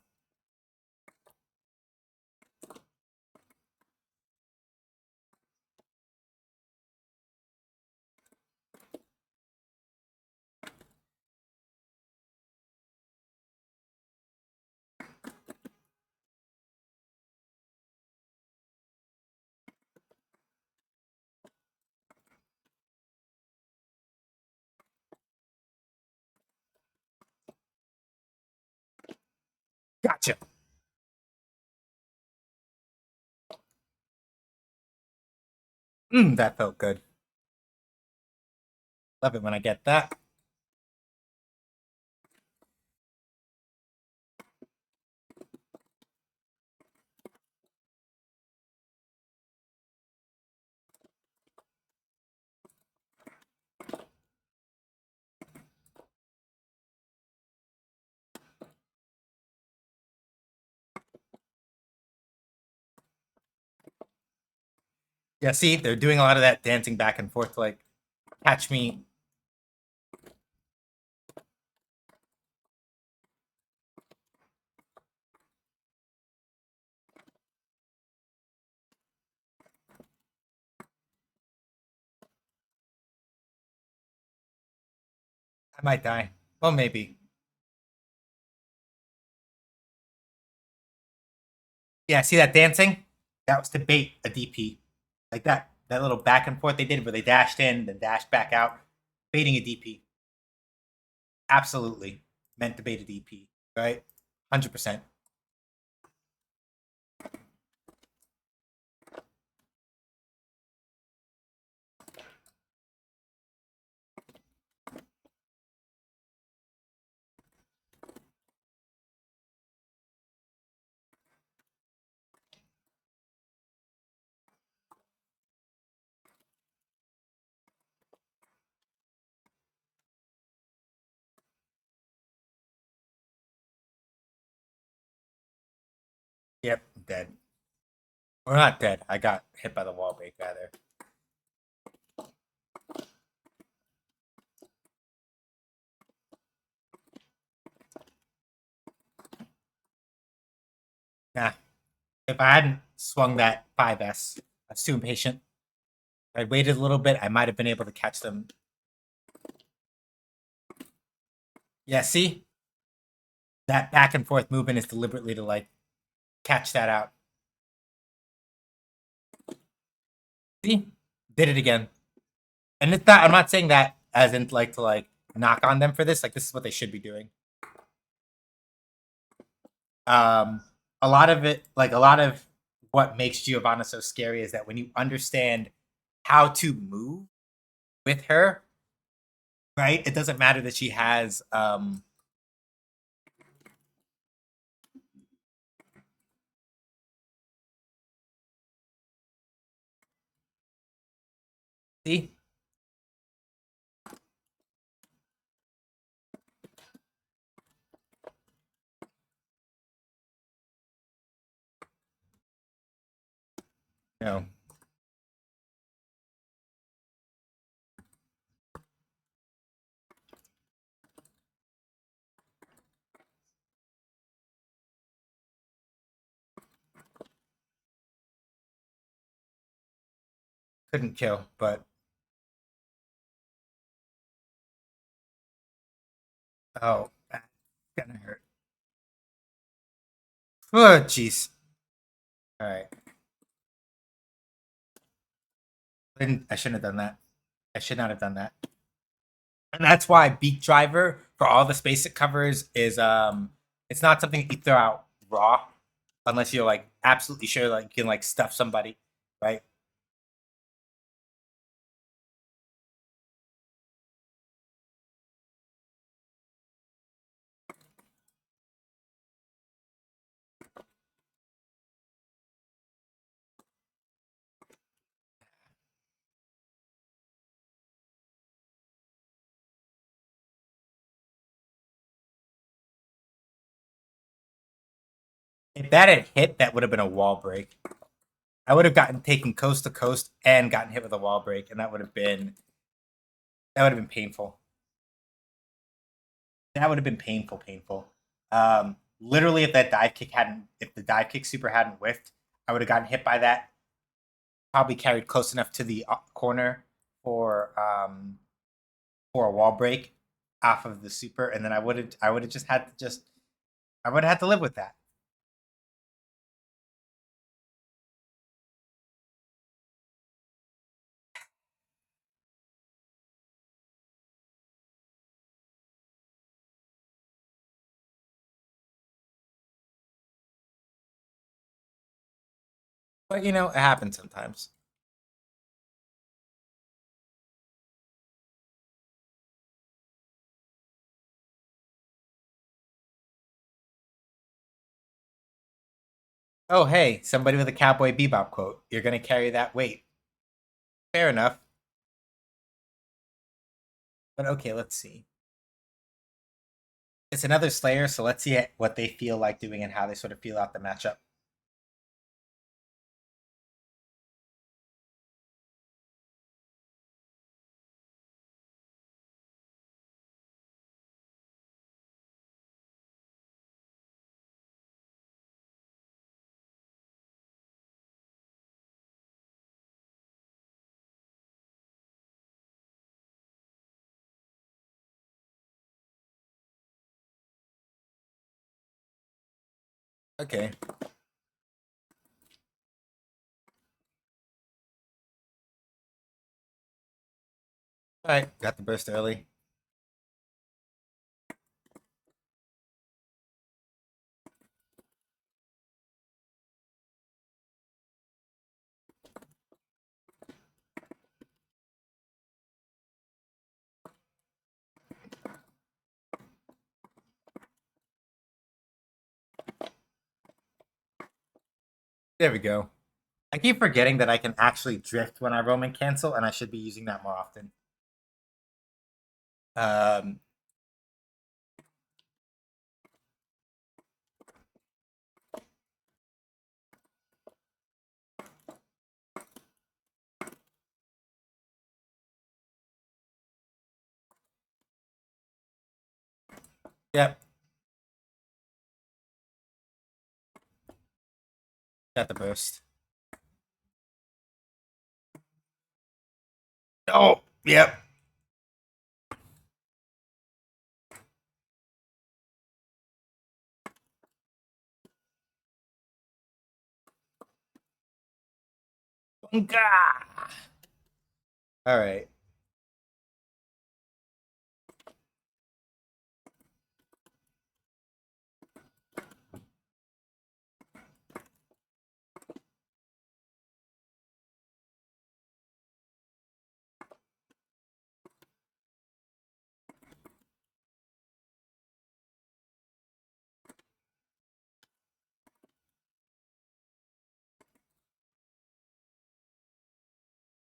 S2: Gotcha. That felt good. Love it when I get that. Yeah, see, they're doing a lot of that dancing back and forth to like catch me. I might die. Well, maybe. Yeah, see that dancing? That was to bait a DP. Like that. That little back and forth they did where they dashed in, then dashed back out. Baiting a DP. Absolutely. Meant to bait a DP. Right? 100%. Yep, dead. Or not dead. I got hit by the wall break, rather. Nah. If I hadn't swung that 5S, I was too impatient. If I waited a little bit, I might have been able to catch them. Yeah, see? That back and forth movement is deliberately to, like, catch that out. See? Did it again. And it's not, I'm not saying that as in, like, to, like, knock on them for this. Like, this is what they should be doing. A lot of it, like, a lot of what makes Giovanna so scary is that when you understand how to move with her, right? It doesn't matter that she has see? No. Couldn't kill, but oh, that's gonna hurt. Oh, jeez. All right. I shouldn't have done that. I should not have done that. And that's why Beak Driver for all the space it covers is it's not something you throw out raw unless you're like absolutely sure like you can like stuff somebody, right? If that had hit, that would have been a wall break. I would have gotten taken coast to coast and gotten hit with a wall break, and that would have been painful. That would have been painful, painful. Literally, if the dive kick super hadn't whiffed, I would have gotten hit by that. Probably carried close enough to the corner for a wall break off of the super, and then I would have just had to I would have had to live with that. But you know, it happens sometimes. Oh, hey, somebody with a Cowboy Bebop quote. You're gonna carry that weight. Fair enough. But okay, let's see. It's another Slayer, so let's see what they feel like doing and how they sort of feel out the matchup. Okay. All right, got the burst early. There we go. I keep forgetting that I can actually drift when I roam and cancel, and I should be using that more often. Um, Yep. Got the burst. Oh, yep. All right.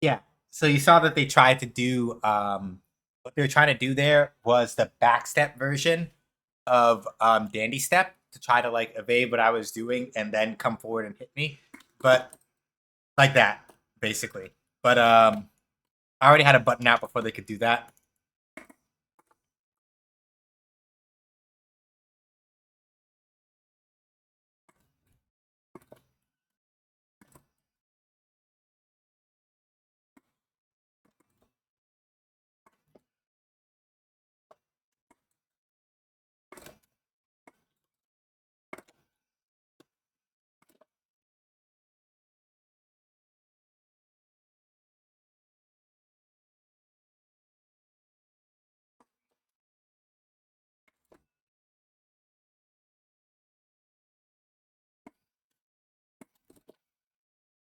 S2: Yeah. So you saw that they tried to do what they were trying to do there was the backstep version of Dandy Step to try to like evade what I was doing and then come forward and hit me. But like that, basically. But I already had a button out before they could do that.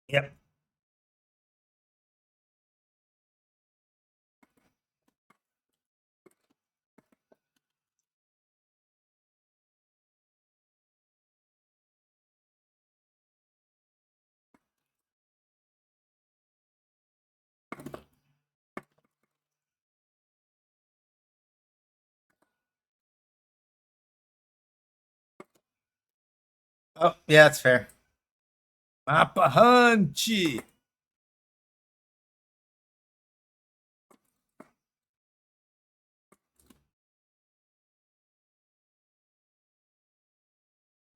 S2: Yep. Oh, yeah, that's fair. Mapahanchi.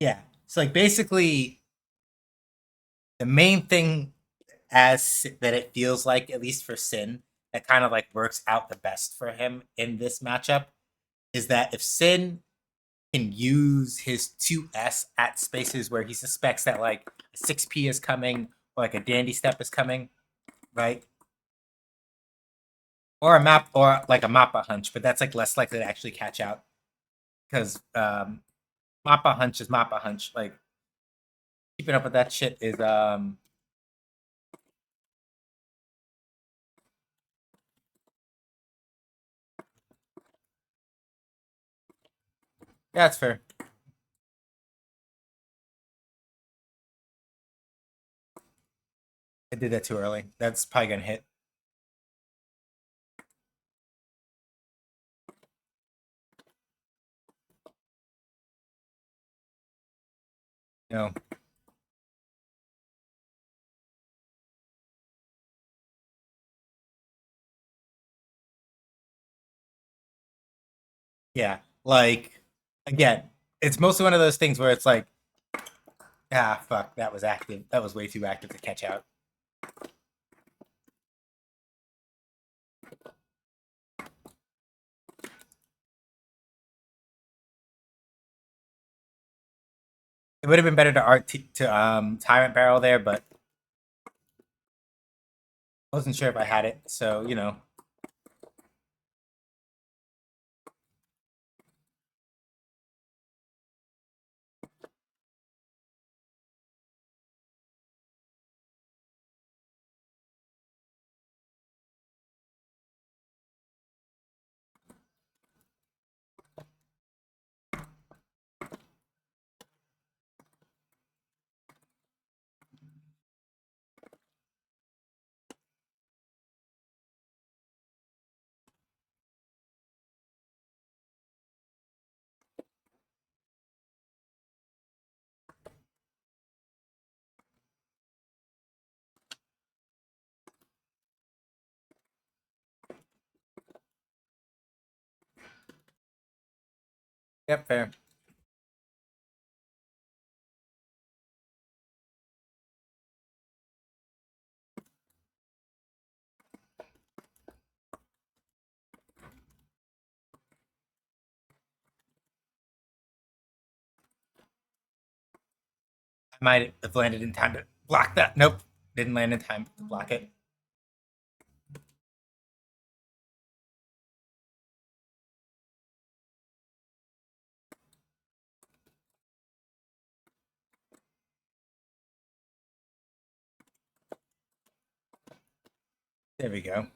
S2: Yeah. So like basically the main thing as that it feels like, at least for Sin, that kind of like works out the best for him in this matchup is that if Sin can use his 2S at spaces where he suspects that like a 6P is coming or like a dandy step is coming, right? Or a map or like a mappa hunch, but that's like less likely to actually catch out because mappa hunch is mappa hunch. Like keeping up with that shit is yeah, that's fair. I did that too early. That's probably gonna hit. No. Yeah. Like again, it's mostly one of those things where it's like, ah, fuck, that was active. That was way too active to catch out. It would have been better to tyrant barrel there, but I wasn't sure if I had it. So you know, Yep, fair. I might have landed in time to block that. Nope, didn't land in time to block it. There we go.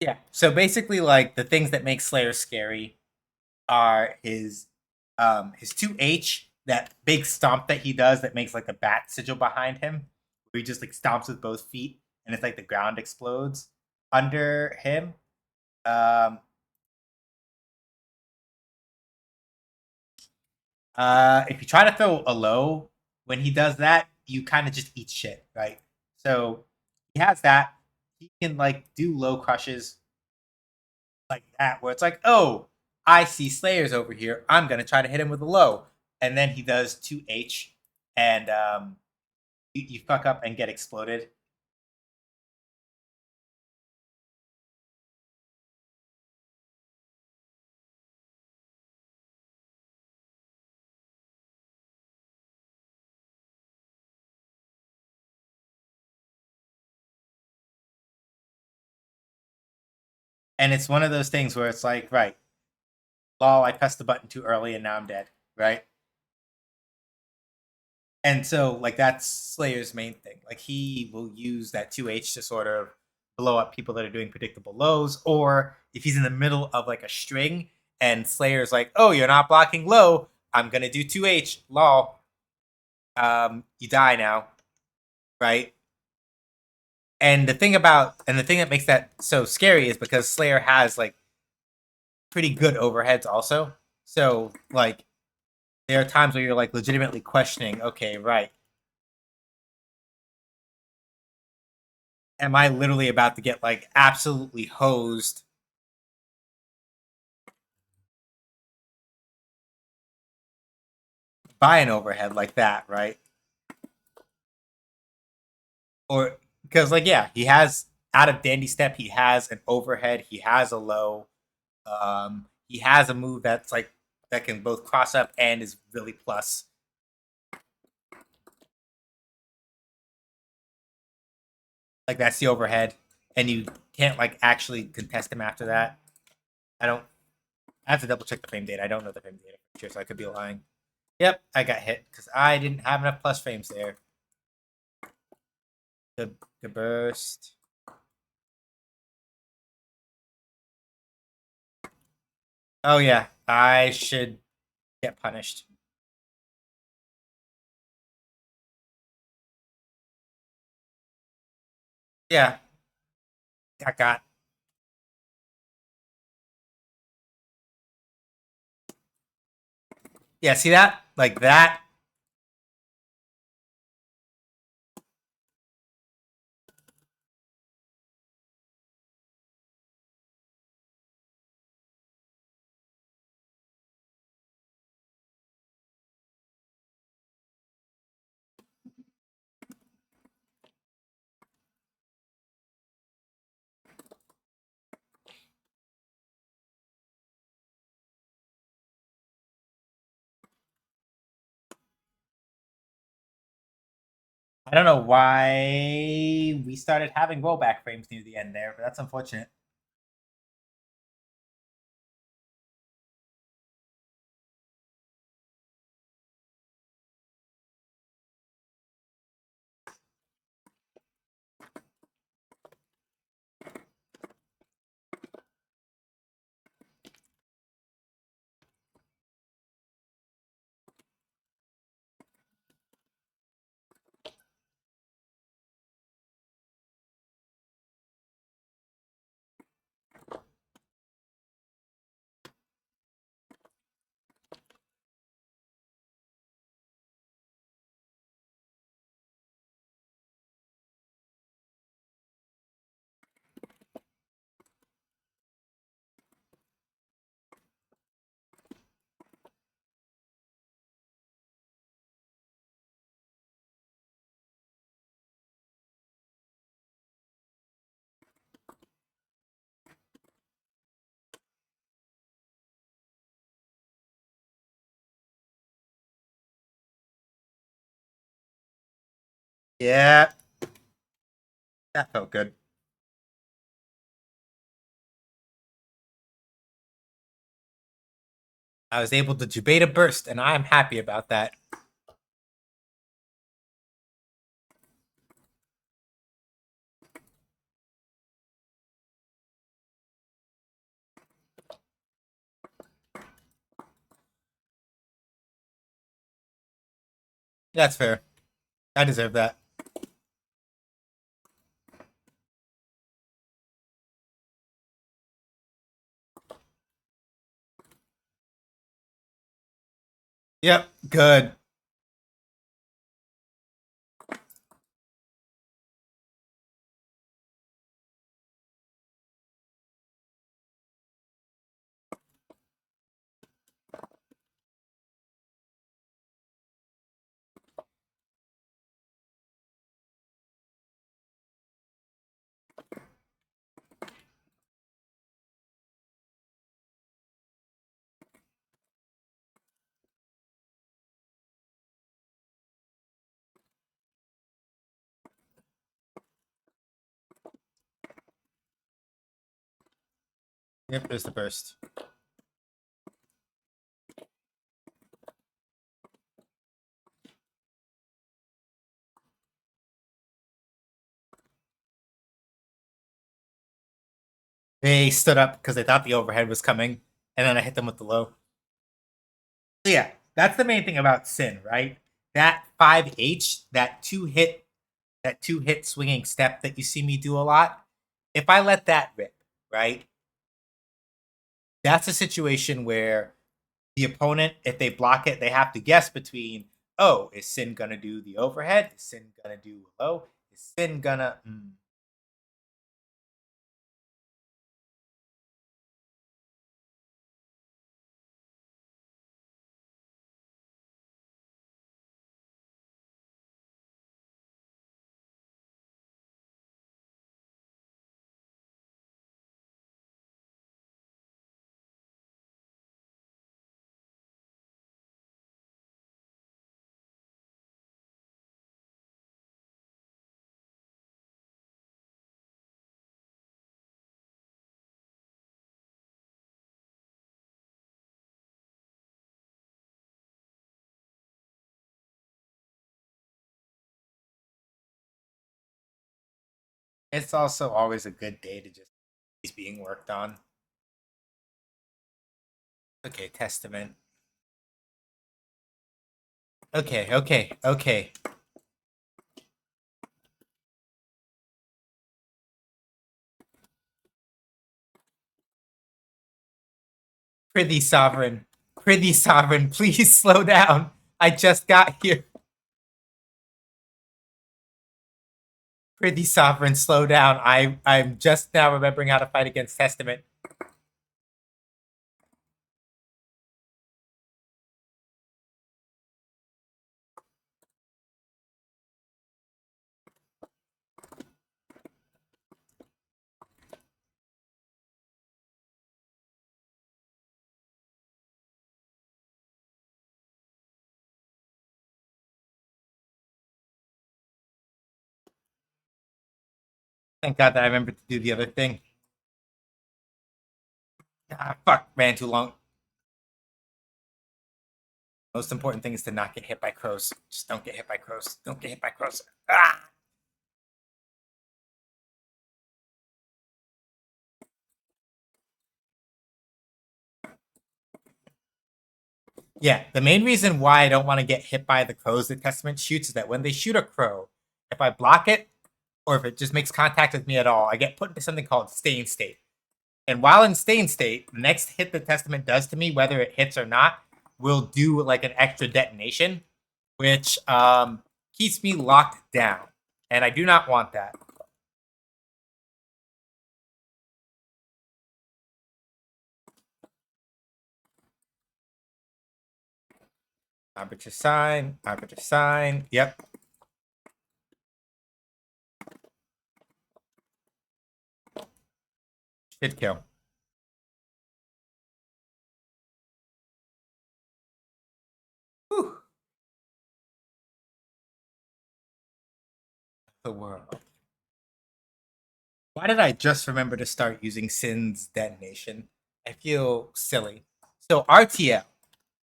S2: Yeah. So basically, like the things that make Slayer scary are his 2H, that big stomp that he does that makes like a bat sigil behind him, where he just like stomps with both feet and it's like the ground explodes under him. Um if you try to throw a low when he does that, you kind of just eat shit, right? So he has that. He can like do low crushes like that, where it's like, oh, I see Slayers over here. I'm gonna try to hit him with a low, and then he does 2H, and you fuck up and get exploded. And it's one of those things where it's like, right, lol, I pressed the button too early and now I'm dead, right? And so, like, that's Slayer's main thing. Like, he will use that 2H to sort of blow up people that are doing predictable lows, or if he's in the middle of like a string and Slayer's like, oh, you're not blocking low, I'm gonna do 2H, lol. You die now, right? And the thing that makes that so scary is because Slayer has like pretty good overheads also. So like there are times where you're like legitimately questioning, okay, right. Am I literally about to get like absolutely hosed by an overhead like that, right? Or because like yeah, he has out of Dandy Step, he has an overhead, he has a low, he has a move that's like that can both cross up and is really plus. Like that's the overhead, and you can't like actually contest him after that. I don't. I have to double check the frame data. I don't know the frame data for sure, so I could be lying. Yep, I got hit because I didn't have enough plus frames there. The burst. Oh yeah, I should get punished. Yeah, got. Yeah, see that? Like that. I don't know why we started having rollback frames near the end there, but that's unfortunate. Yeah. That felt good. I was able to debate a burst, and I'm happy about that. That's fair. I deserve that. Yep, good. Yep, there's the burst. They stood up because they thought the overhead was coming, and then I hit them with the low. So yeah, that's the main thing about Sin, right? That 5H, that two hit swinging step that you see me do a lot. If I let that rip, right? That's a situation where the opponent, if they block it, they have to guess between, oh, is Sin gonna do the overhead? Is Sin gonna do low? Is Sin gonna It's also always a good day to just he's being worked on. Okay, Testament. Okay. Prithee, Sovereign. Prithee, Sovereign, please slow down. I just got here. Prithee, Sovereign, slow down. I'm just now remembering how to fight against Testament. Thank God that I remembered to do the other thing. Ah, fuck, ran too long. Most important thing is to not get hit by crows. Just don't get hit by crows. Don't get hit by crows. Ah! Yeah, the main reason why I don't want to get hit by the crows that Testament shoots is that when they shoot a crow, if I block it, or if it just makes contact with me at all, I get put into something called stay in state. And while in stay in state, the next hit the Testament does to me, whether it hits or not, will do like an extra detonation, which keeps me locked down. And I do not want that. Arbiter sign, arbiter sign. Yep. Should kill. Whew. the world. Why did I just remember to start using Sin's detonation? I feel silly. So RTL,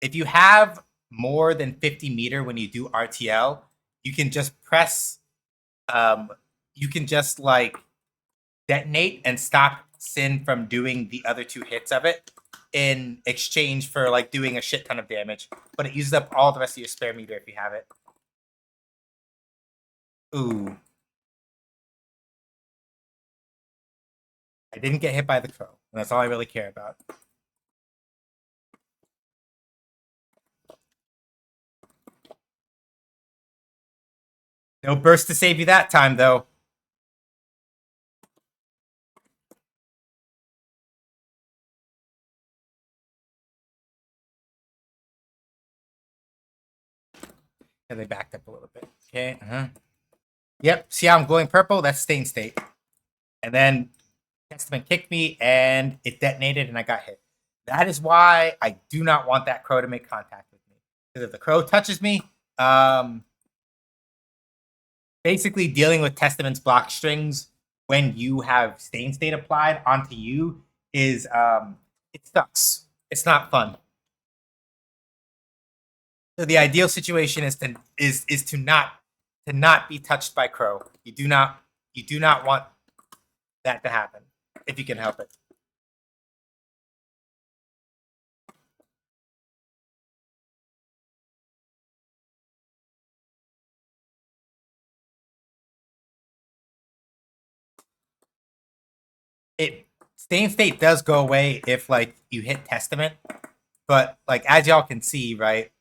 S2: if you have more than 50 meter when you do RTL, you can just press, you can just like detonate and stop Sin from doing the other 2 hits of it in exchange for like doing a shit ton of damage. But it uses up all the rest of your spare meter if you have it. Ooh. I didn't get hit by the crow. And that's all I really care about. No burst to save you that time, though. Yeah, they backed up a little bit. Okay. Yep. See how I'm glowing purple? That's stain state. And then Testament kicked me, and it detonated, and I got hit. That is why I do not want that crow to make contact with me. Because if the crow touches me, basically dealing with Testament's block strings when you have stain state applied onto you is it sucks. It's not fun. So the ideal situation is to not be touched by crow. You do not want that to happen if you can help it. Stain state does go away if like you hit Testament, but like as y'all can see, right?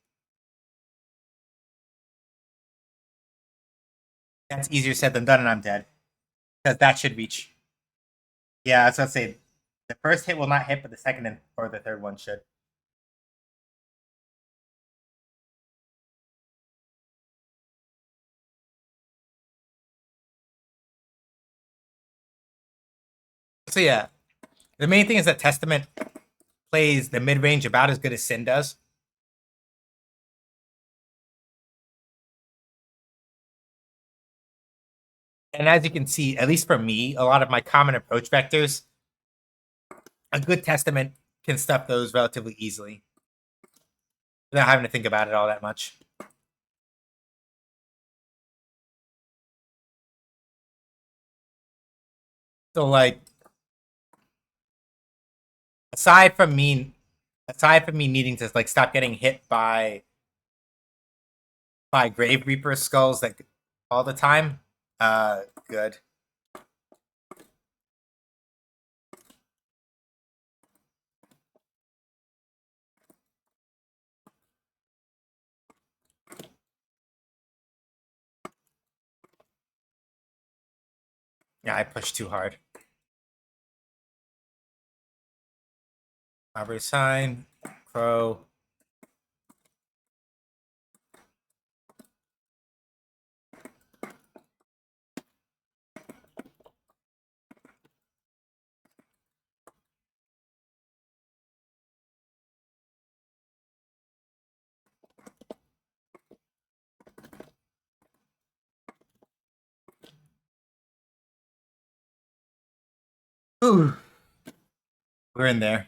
S2: That's easier said than done, and I'm dead because that should reach. Yeah, that's what I say. The first hit will not hit, but the second or the third one should. So yeah, the main thing is that Testament plays the mid range about as good as Sin does. And as you can see, at least for me, a lot of my common approach vectors, a good Testament can stuff those relatively easily without having to think about it all that much. So like, aside from me needing to like stop getting hit by Grave Reaper skulls that all the time, good. Yeah, I pushed too hard. Robbery sign, crow. Ooh. We're in there.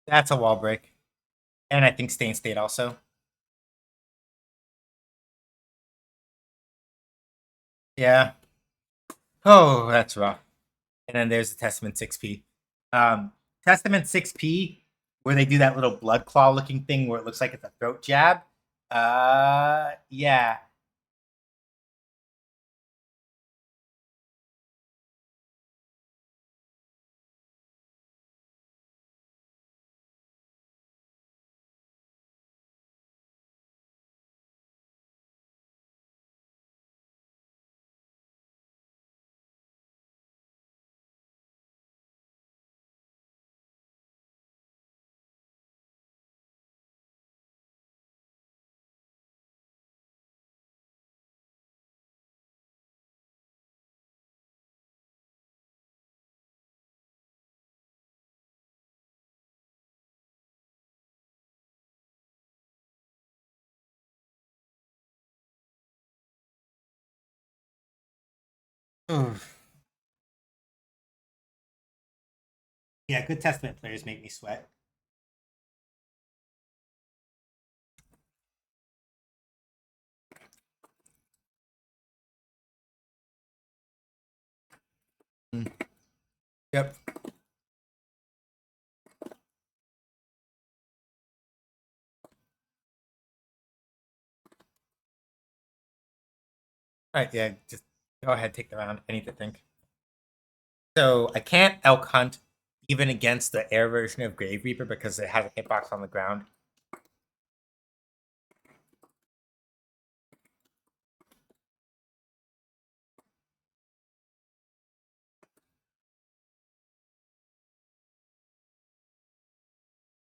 S2: That's a wall break. And I think Stain State also. Yeah. Oh, that's rough. And then there's the Testament 6P. Testament 6P, where they do that little blood claw looking thing where it looks like it's a throat jab. Yeah. Yeah, good Testament players make me sweat. Yep. All right, yeah, just go ahead, take the round. I need to think. So I can't elk hunt even against the air version of Grave Reaper because it has a hitbox on the ground.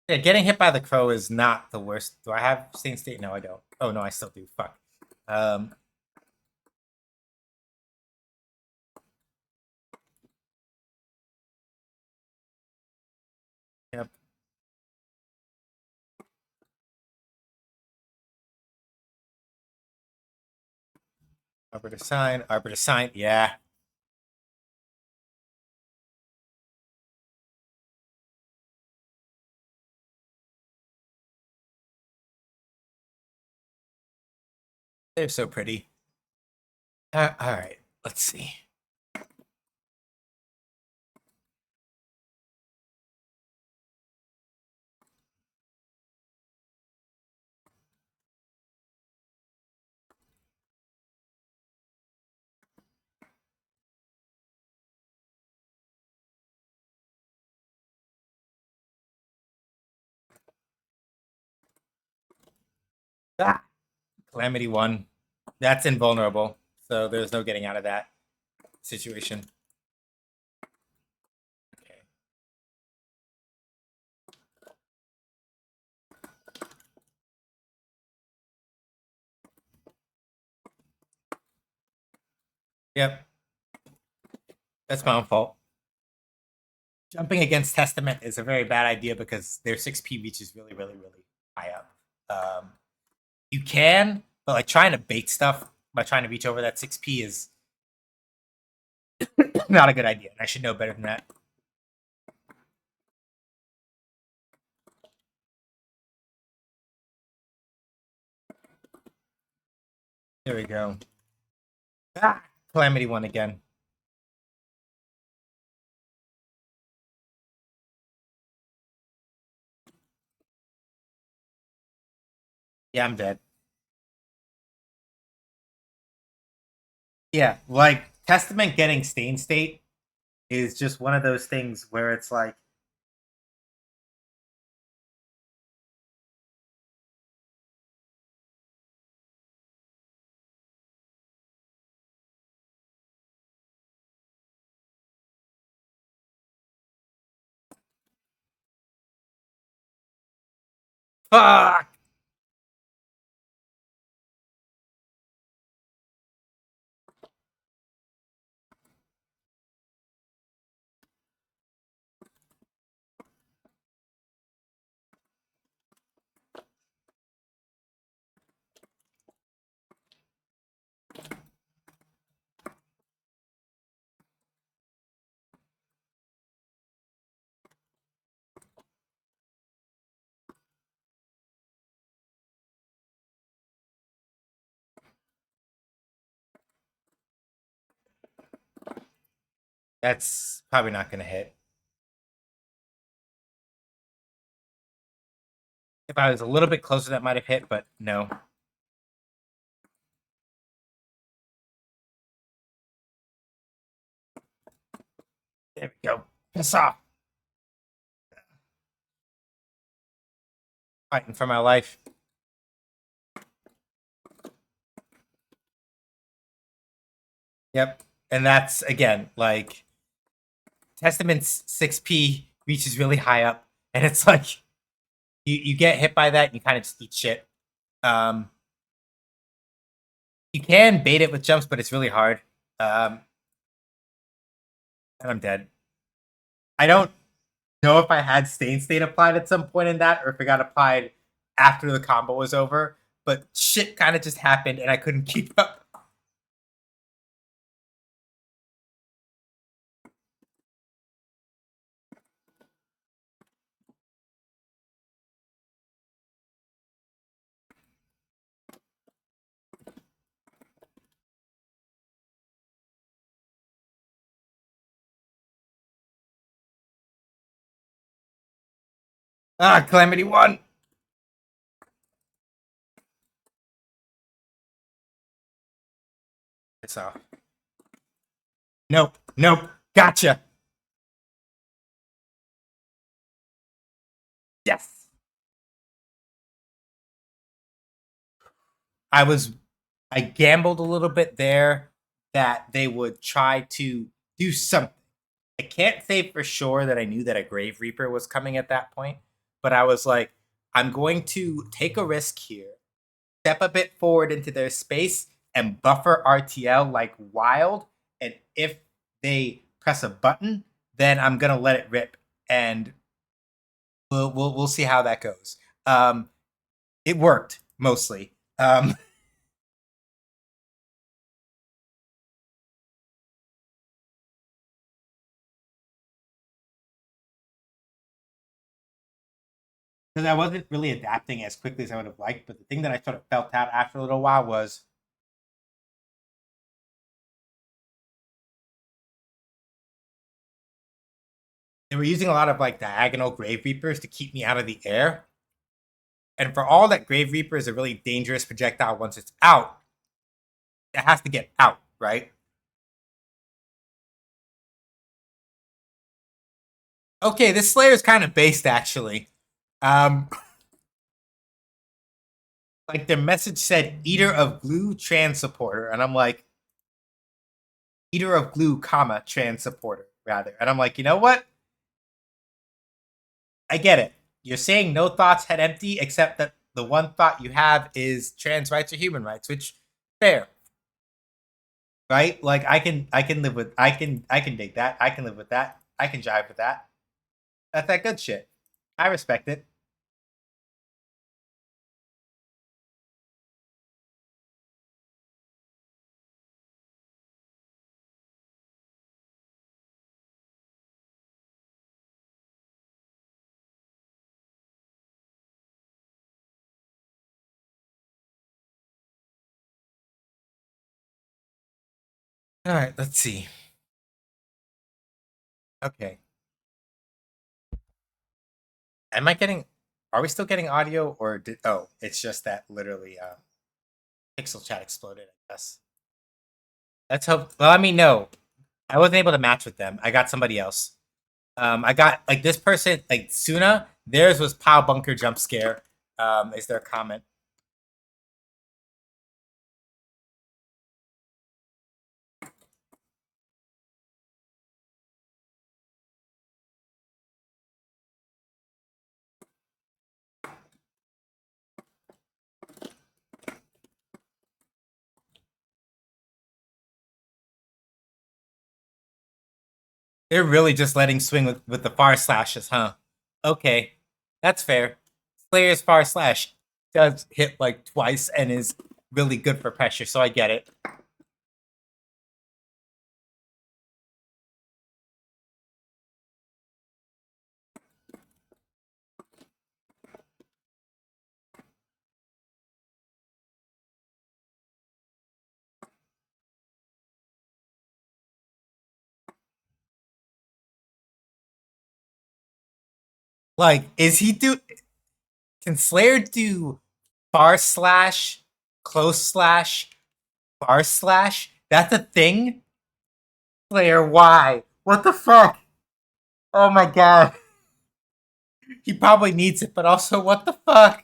S2: Yeah, getting hit by the crow is not the worst. Do I have Saint State? No, I don't. Oh no, I still do. Fuck. Yep. Arbiter sign. Arbiter sign. Yeah. They're so pretty. All right. Let's see. Ah, Calamity 1. That's invulnerable. So there's no getting out of that situation. Okay. Yep. That's my own fault. Jumping against Testament is a very bad idea because their 6P reach is really, really, really high up. You can, but like trying to bait stuff by trying to reach over that 6P is not a good idea. I should know better than that. There we go. Ah, Calamity 1 again. Yeah, I'm dead. Yeah, like Testament getting Stain State is just one of those things where it's like, fuck. That's probably not going to hit. If I was a little bit closer, that might have hit, but no. There we go. Piss off. Fighting for my life. Yep. And that's, again, like, Testament's 6P reaches really high up, and it's like, you get hit by that, and you kind of just eat shit. You can bait it with jumps, but it's really hard. And I'm dead. I don't know if I had Stain State applied at some point in that, or if it got applied after the combo was over, but shit kind of just happened, and I couldn't keep up. Ah, Calamity won. It's off. Nope. Nope. Gotcha. Yes. I gambled a little bit there that they would try to do something. I can't say for sure that I knew that a Grave Reaper was coming at that point, but I was like, I'm going to take a risk here, step a bit forward into their space, and buffer RTL like wild. And if they press a button, then I'm gonna let it rip, and we'll see how that goes. It worked mostly. Because I wasn't really adapting as quickly as I would have liked. But the thing that I sort of felt out after a little while was they were using a lot of like diagonal Grave Reapers to keep me out of the air. And for all that Grave Reaper is a really dangerous projectile once it's out, it has to get out, right? Okay, this Slayer is kind of based actually. Um, like their message said, "Eater of Glue, trans supporter," and I'm like, "Eater of Glue, comma trans supporter," rather, and I'm like, you know what? I get it. You're saying no thoughts head empty, except that the one thought you have is trans rights or human rights, which fair, right? Like I can live with I can dig that. I can live with that. I can jive with that. That's that good shit. I respect it. All right, let's see. Okay, am I getting? Are we still getting audio, or did? Oh, it's just that literally, Pixel Chat exploded. I guess. Let's hope. Well, I mean, no, I wasn't able to match with them. I got somebody else. I got like this person, like Suna. Theirs was Pow Bunker jump scare. Is their comment? They're really just letting swing with the far slashes, huh? Okay, that's fair. Slayer's far slash does hit like twice and is really good for pressure, so I get it. Like, is he do? Can Slayer do far slash, close slash, far slash? That's a thing. Slayer, why? What the fuck? Oh my god. He probably needs it, but also, what the fuck?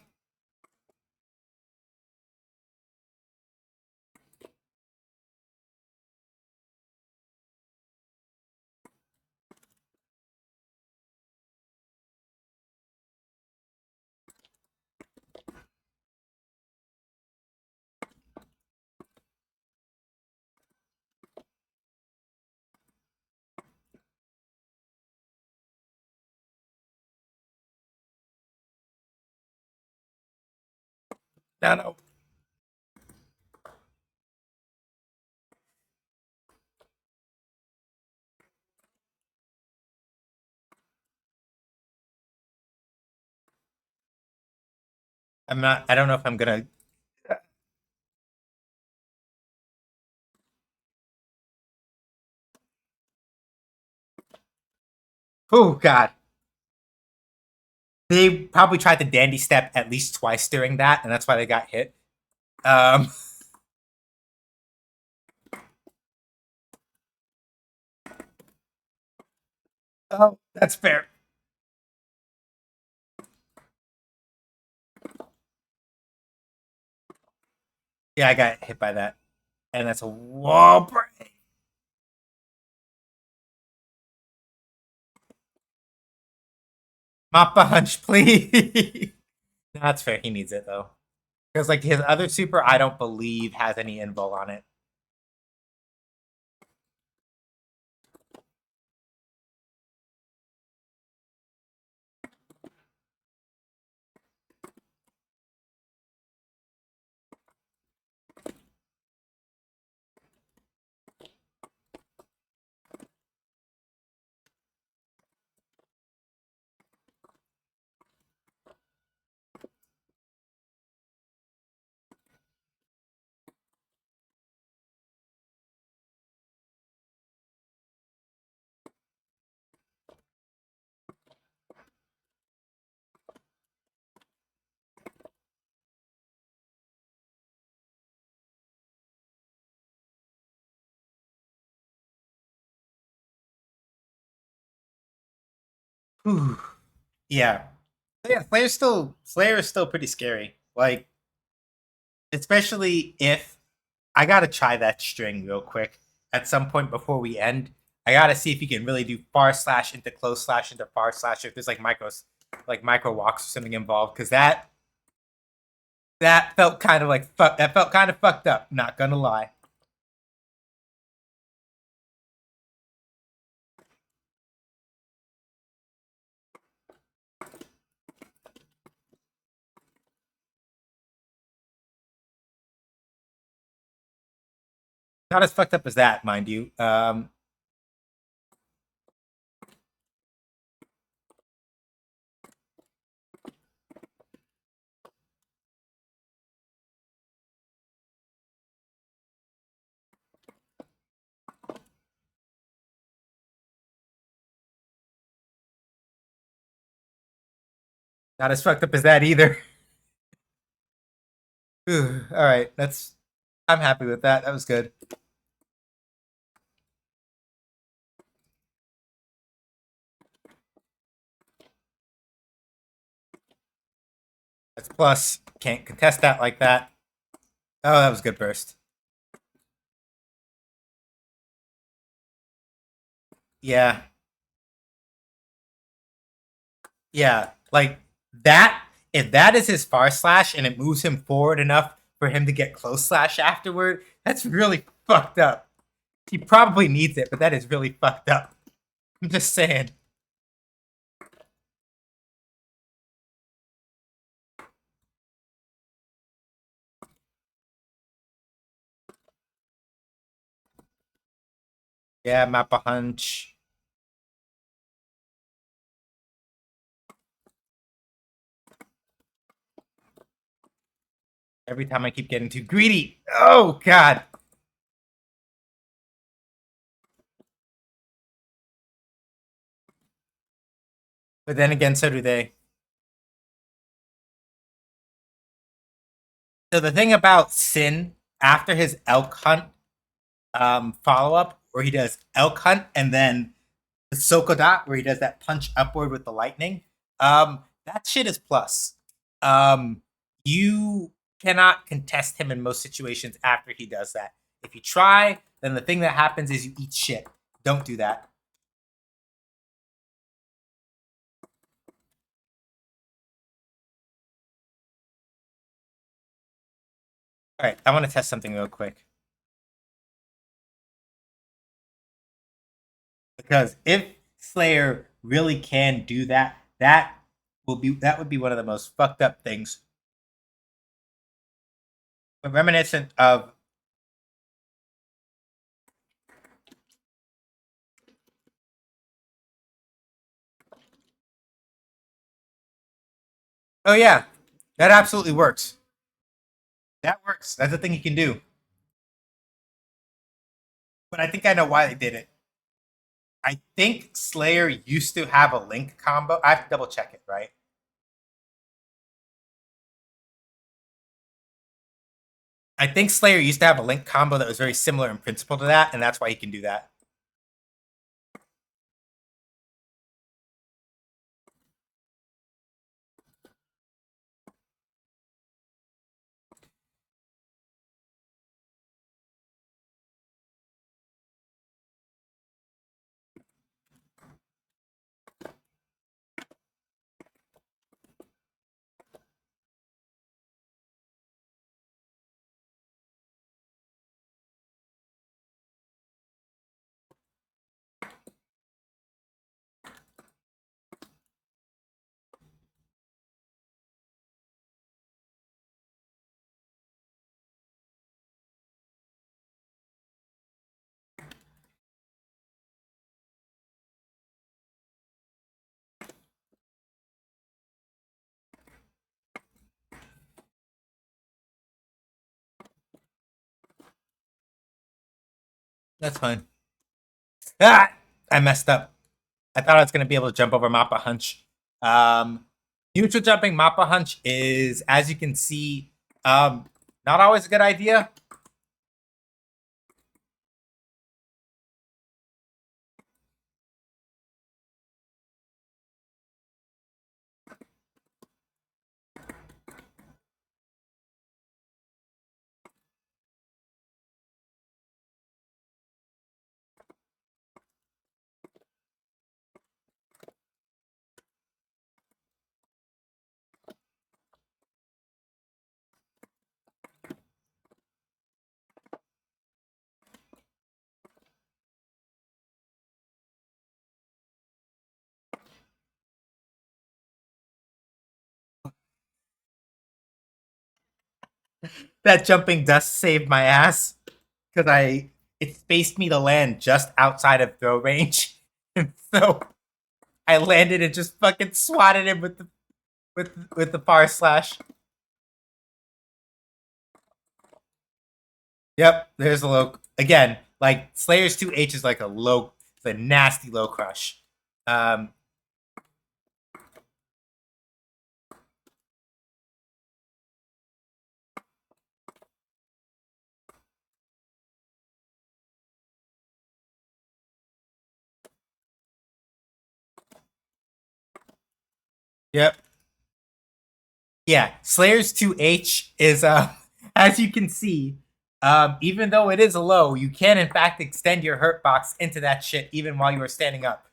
S2: No, no. I'm not. I don't know if I'm gonna. Oh god. They probably tried to dandy step at least twice during that, and that's why they got hit. Um, oh, that's fair. Yeah, I got hit by that, and that's a wall break. Mappa hunch, please. No, that's fair. He needs it though, because like his other super, I don't believe has any invul on it. Whew. Yeah. Yeah, Slayer is still pretty scary. Like, especially if I gotta try that string real quick at some point before we end. I gotta see if you can really do far slash into close slash into far slash, if there's like micro walks or something involved, because that felt kind of like that felt kind of fucked up, not gonna lie. Not as fucked up as that, mind you. Not as fucked up as that either. All right, that's. I'm happy with that. That was good. That's plus. Can't contest that like that. Oh, that was good burst. Yeah, yeah. Like that. If that is his far slash and it moves him forward enough for him to get close slash afterward, that's really fucked up. He probably needs it, but that is really fucked up. I'm just saying. Yeah, Mappa hunch. Every time I keep getting too greedy. Oh god. But then again, so do they. So the thing about Sin after his elk hunt follow up, where he does elk hunt and then the Sokodot, where he does that punch upward with the lightning, that shit is plus. You cannot contest him in most situations after he does that. If you try, then the thing that happens is you eat shit. Don't do that. All right, I want to test something real quick. Because if Slayer really can do that, that would be one of the most fucked up things. But reminiscent of. Oh yeah, that absolutely works. That works. That's a thing you can do. But I think I know why they did it. I think Slayer used to have a link combo. I have to double check it, right? I think Slayer used to have a Link combo that was very similar in principle to that, and that's why he can do that. That's fine. Ah! I messed up. I thought I was going to be able to jump over Mappa Hunch. Um, Neutral jumping Mappa Hunch is, as you can see, not always a good idea. That jumping dust saved my ass because it spaced me to land just outside of throw range, and so I landed and just fucking swatted him with the far slash. Yep, there's a low again. Like Slayer's 2H is like it's a nasty low crush. Um, yep. Yeah, Slayer's 2H is as you can see, even though it is a low, you can in fact extend your hurt box into that shit even while you are standing up.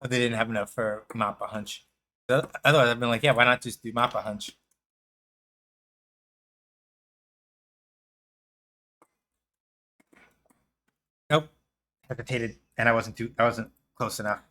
S2: They didn't have enough for Mappa Hunch. Otherwise, I've been like, yeah, why not just do Mappa Hunch? Nope. Hesitated, and I wasn't close enough.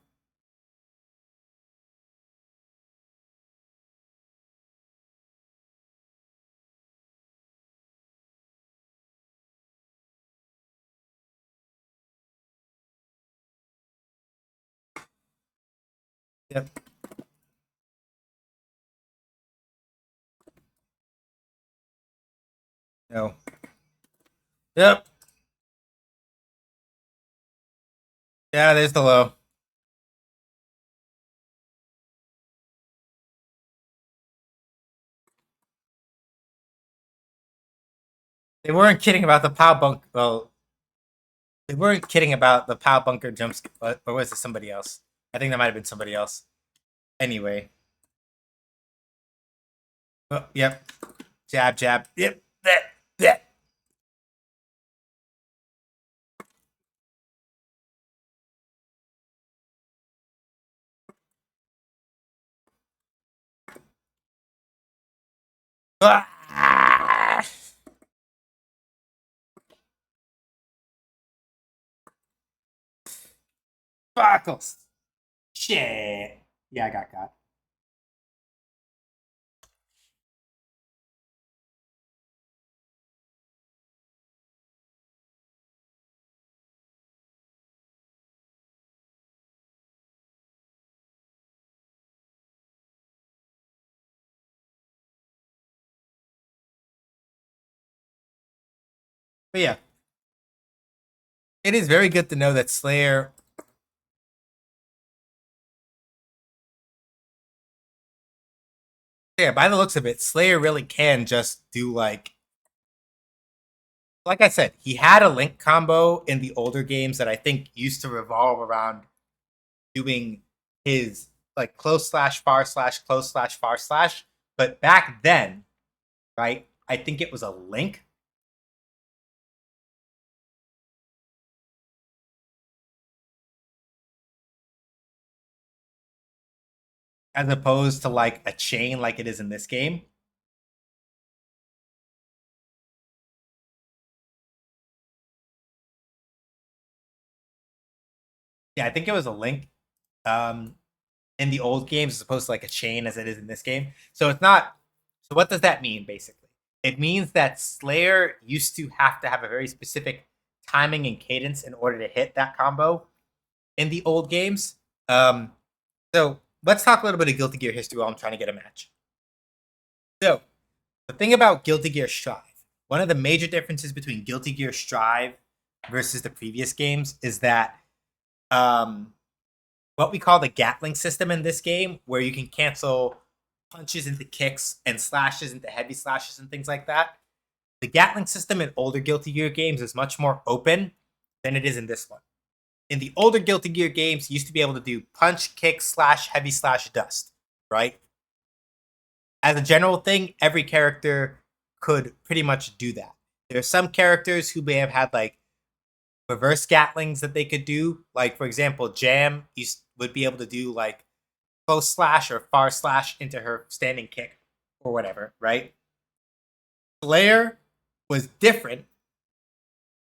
S2: Yep. No. Yep. Yeah, there's the low. They weren't kidding about the pow bunk. Well, they weren't kidding about the pow bunker jumps. Or was it somebody else? I think that might have been somebody else. Anyway. Oh, yep. Jab, jab. Yep. That. Ah! Buckles. Shit. Yeah, I got caught. But yeah, it is very good to know that Slayer. Yeah, by the looks of it, Slayer really can just do like I said, he had a link combo in the older games that I think used to revolve around doing his like close slash far slash close slash far slash. But back then, right, I think it was a link. As opposed to like a chain like it is in this game. Yeah, I think it was a link in the old games as opposed to like a chain as it is in this game. So it's not. So what does that mean basically? It means that Slayer used to have to have a very specific timing and cadence in order to hit that combo in the old games. So let's talk a little bit of Guilty Gear history while I'm trying to get a match. So the thing about Guilty Gear Strive, one of the major differences between Guilty Gear Strive versus the previous games is that what we call the Gatling system in this game, where you can cancel punches into kicks and slashes into heavy slashes and things like that. The Gatling system in older Guilty Gear games is much more open than it is in this one. In the older Guilty Gear games, you used to be able to do punch, kick, slash, heavy slash, dust, right? As a general thing, every character could pretty much do that. There are some characters who may have had like reverse Gatlings that they could do. Like, for example, Jam would be able to do like close slash or far slash into her standing kick or whatever, right? Slayer was different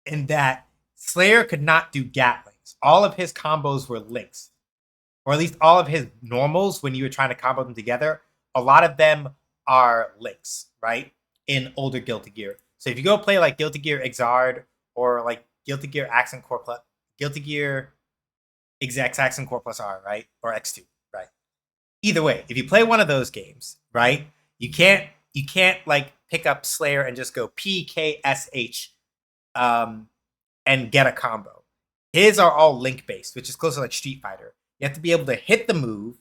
S2: in that Slayer could not do Gatlings. All of his combos were links, or at least all of his normals when you were trying to combo them together. A lot of them are links, right? In older Guilty Gear. So if you go play like Guilty Gear Exard or like Guilty Gear Accent Core Plus, Guilty Gear Exex Accent Core Plus R, right? Or X2, right? Either way, if you play one of those games, right, you can't like pick up Slayer and just go PKSH and get a combo. His are all link based, which is close to like Street Fighter. You have to be able to hit the move,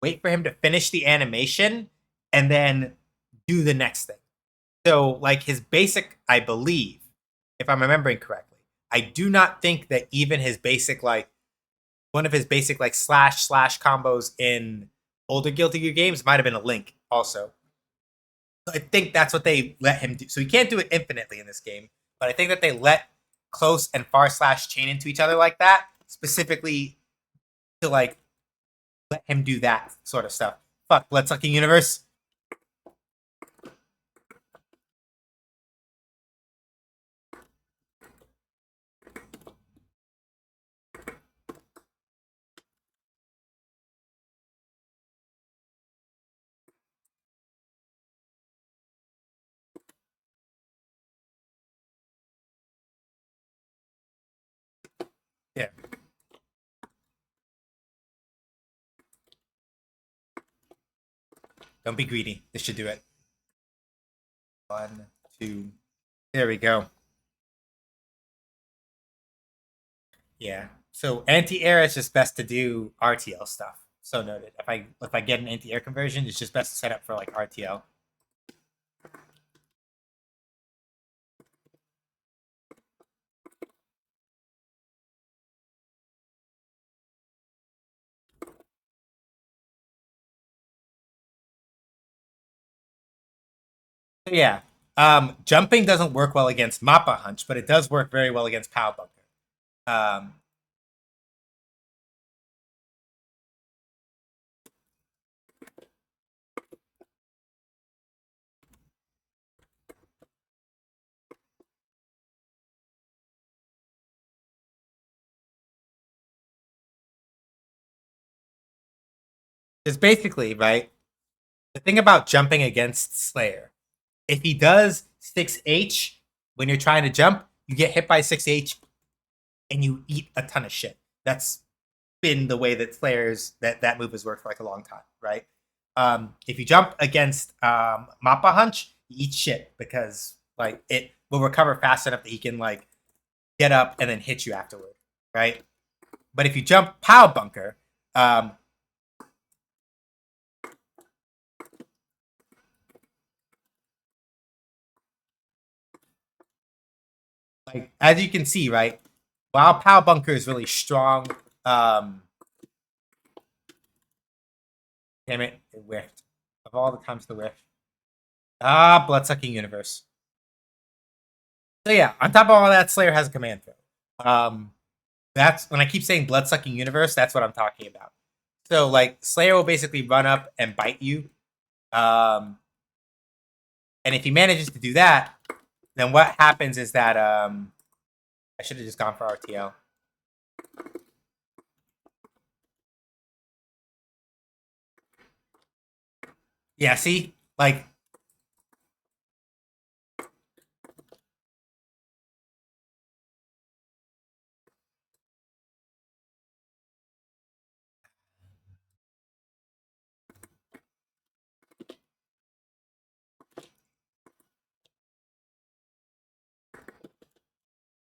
S2: wait for him to finish the animation, and then do the next thing. So, like his basic, I believe, if I'm remembering correctly, I do not think that even his basic, like one of his basic, like slash combos in older Guilty Gear games might have been a link also. So I think that's what they let him do. So he can't do it infinitely in this game, but I think that they let close and far slash chain into each other like that, specifically to like let him do that sort of stuff. Fuck, Bloodsucking Universe. Yeah. Don't be greedy. This should do it. 1, 2. There we go. Yeah. So anti-air is just best to do RTL stuff. So noted. If I get an anti-air conversion, it's just best to set up for like RTL. So yeah. Jumping doesn't work well against Mappa Hunch, but it does work very well against Pow Bunker. It's basically, right? The thing about jumping against Slayer, if he does 6H when you're trying to jump, you get hit by 6H and you eat a ton of shit. That's been the way that Slayer's that move has worked for like a long time, right? If you jump against Mappa Hunch, you eat shit because Like it will recover fast enough that he can like get up and then hit you afterward, right? But if you jump Pow Bunker, like as you can see, right? While Pow Bunker is really strong, damn it whiffed. Of all the times to whiff. Bloodsucking Universe. So yeah, on top of all that, Slayer has a command throw. That's when I keep saying Bloodsucking Universe, that's what I'm talking about. So like Slayer will basically run up and bite you. And if he manages to do that, then what happens is that I should have just gone for RTL. Yeah, see? Like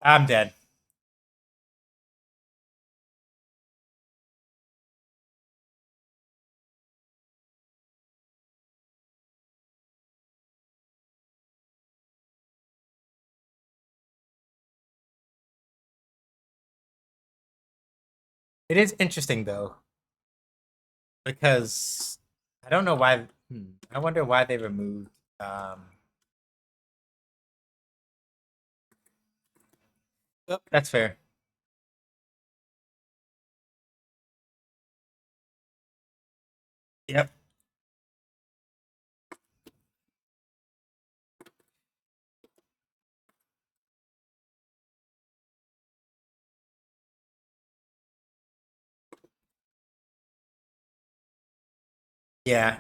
S2: I'm dead. It is interesting though, because I don't know why. I wonder why they removed. Oh, that's fair. Yep. Yeah.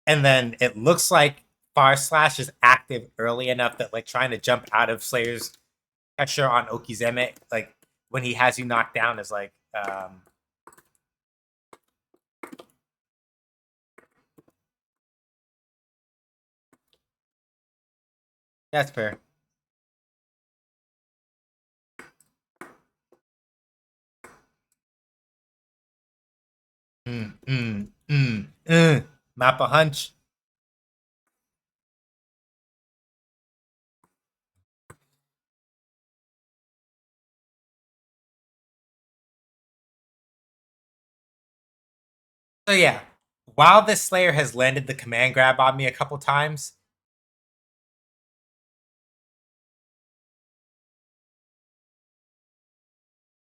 S2: And then it looks like Far Slash is active early enough that like trying to jump out of Slayer's pressure on Okizeme, like when he has you knocked down, is like that's fair. Mappa hunch. So yeah, while this Slayer has landed the command grab on me a couple times,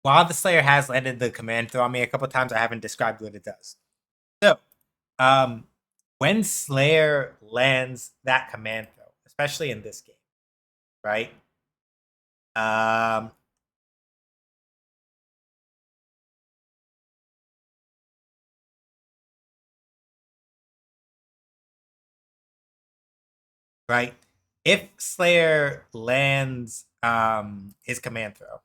S2: while the Slayer has landed the command throw on me a couple times, I haven't described what it does. So, when Slayer lands that command throw, especially in this game, right? Right? If Slayer lands his command throw,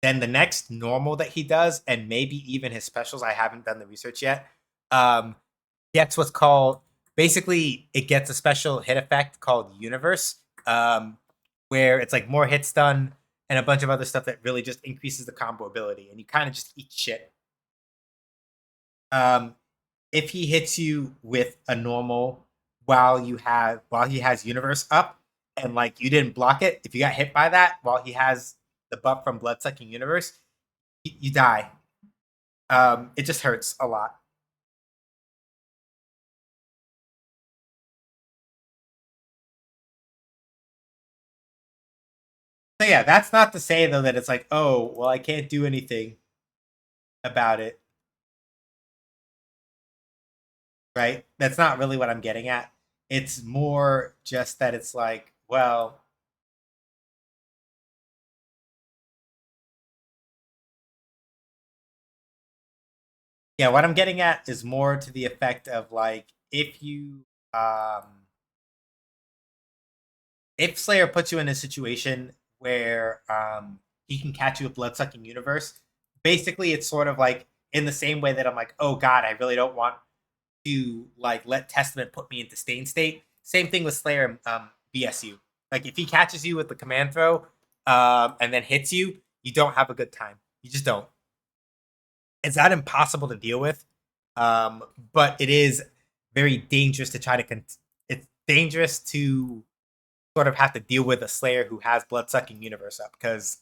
S2: then the next normal that he does, and maybe even his specials, I haven't done the research yet, gets what's called, basically it gets a special hit effect called Universe, where it's like more hits done and a bunch of other stuff that really just increases the combo ability, and you kind of just eat shit. If he hits you with a normal while he has Universe up, and like you didn't block it, if you got hit by that while he has the buff from Bloodsucking Universe, you die. It just hurts a lot. So yeah, that's not to say though that it's like, oh, well, I can't do anything about it. Right? That's not really what I'm getting at. It's more just that it's like, well, yeah, what I'm getting at is more to the effect of like if Slayer puts you in a situation where he can catch you with Bloodsucking Universe, basically it's sort of like in the same way that I'm like, oh god, I really don't want to like let Testament put me into Stain State. Same thing with Slayer BS you. Like if he catches you with the command throw, and then hits you, you don't have a good time. You just don't. It's not impossible to deal with, but it is very dangerous to try to. It's dangerous to sort of have to deal with a Slayer who has blood sucking universe up because.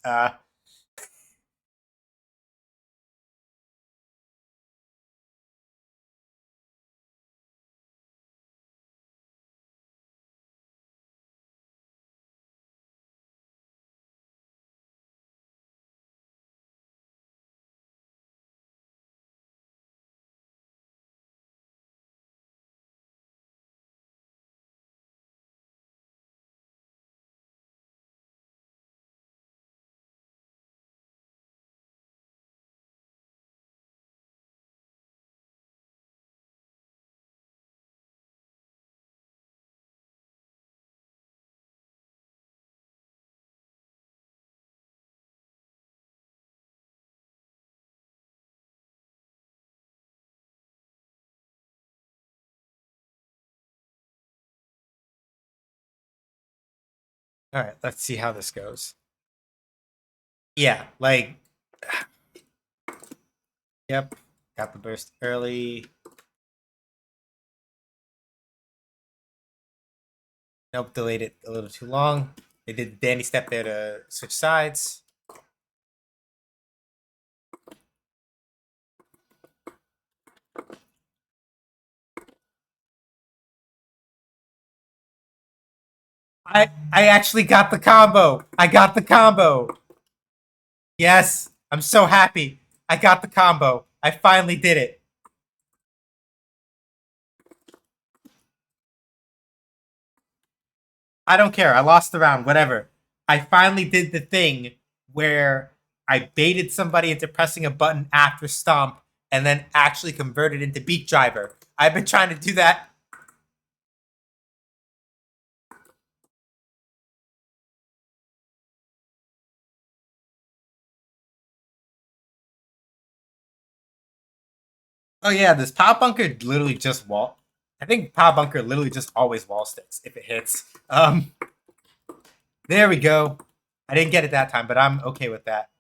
S2: All right, let's see how this goes. Yeah, like, yep, got the burst early. Nope, delayed it a little too long. They did the dandy step there to switch sides. I actually got the combo. I got the combo. Yes, I'm so happy. I got the combo. I finally did it. I don't care. I lost the round, whatever. I finally did the thing where I baited somebody into pressing a button after stomp and then actually converted into beat driver. I've been trying to do that. Oh yeah, this power bunker literally just wall. I think power bunker literally just always wall sticks if it hits. There we go. I didn't get it that time, but I'm okay with that.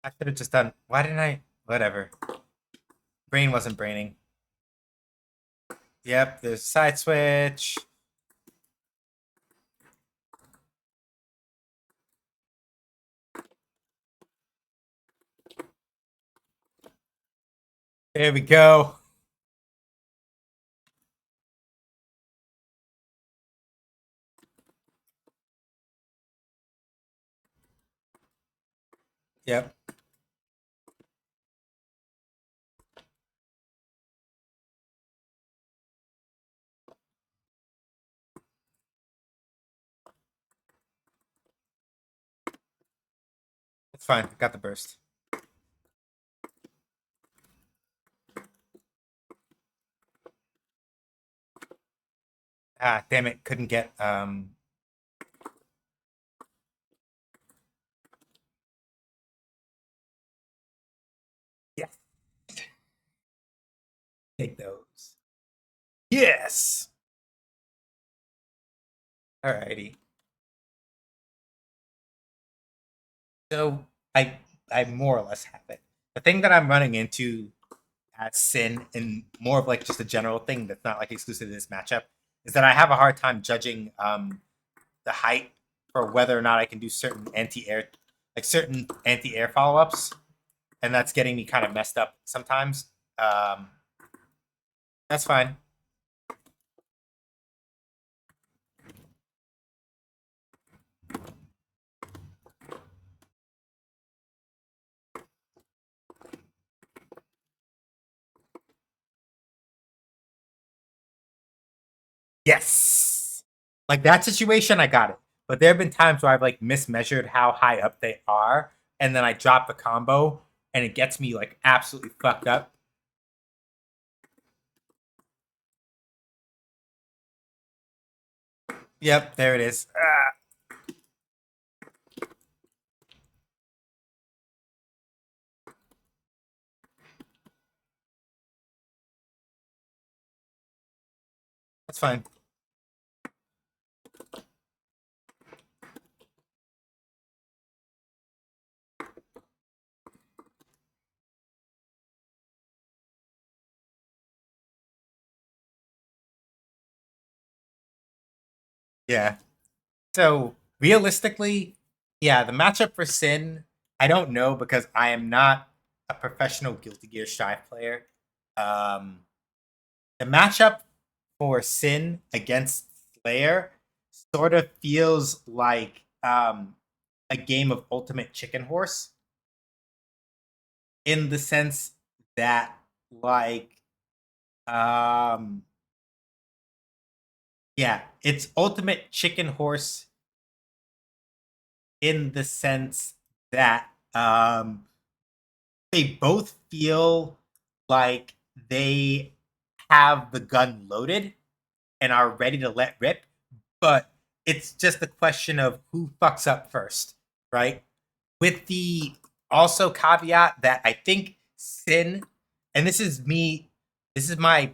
S2: I should have just done. Why didn't I? Whatever. Brain wasn't braining. Yep, there's side switch. There we go. Yep. It's fine. Got the burst. Ah, damn it. Couldn't get yes. Take those. Yes. Alrighty. So I more or less have it. The thing that I'm running into as Sin and more of like just a general thing that's not like exclusive to this matchup is that I have a hard time judging the height for whether or not I can do certain anti-air follow-ups, and that's getting me kind of messed up sometimes. That's fine. Yes. Like that situation, I got it. But there have been times where I've like mismeasured how high up they are, and then I drop the combo, and it gets me like absolutely fucked up. Yep, there it is. That's fine. Yeah. So realistically, yeah, the matchup for Sin, I don't know because I am not a professional Guilty Gear Strive player. Um, the matchup for Sin against Slayer sort of feels like a game of Ultimate Chicken Horse in the sense that like um yeah, it's Ultimate Chicken Horse in the sense that they both feel like they have the gun loaded and are ready to let rip, but it's just a question of who fucks up first, right? With the also caveat that I think Sin, and this is me, this is my,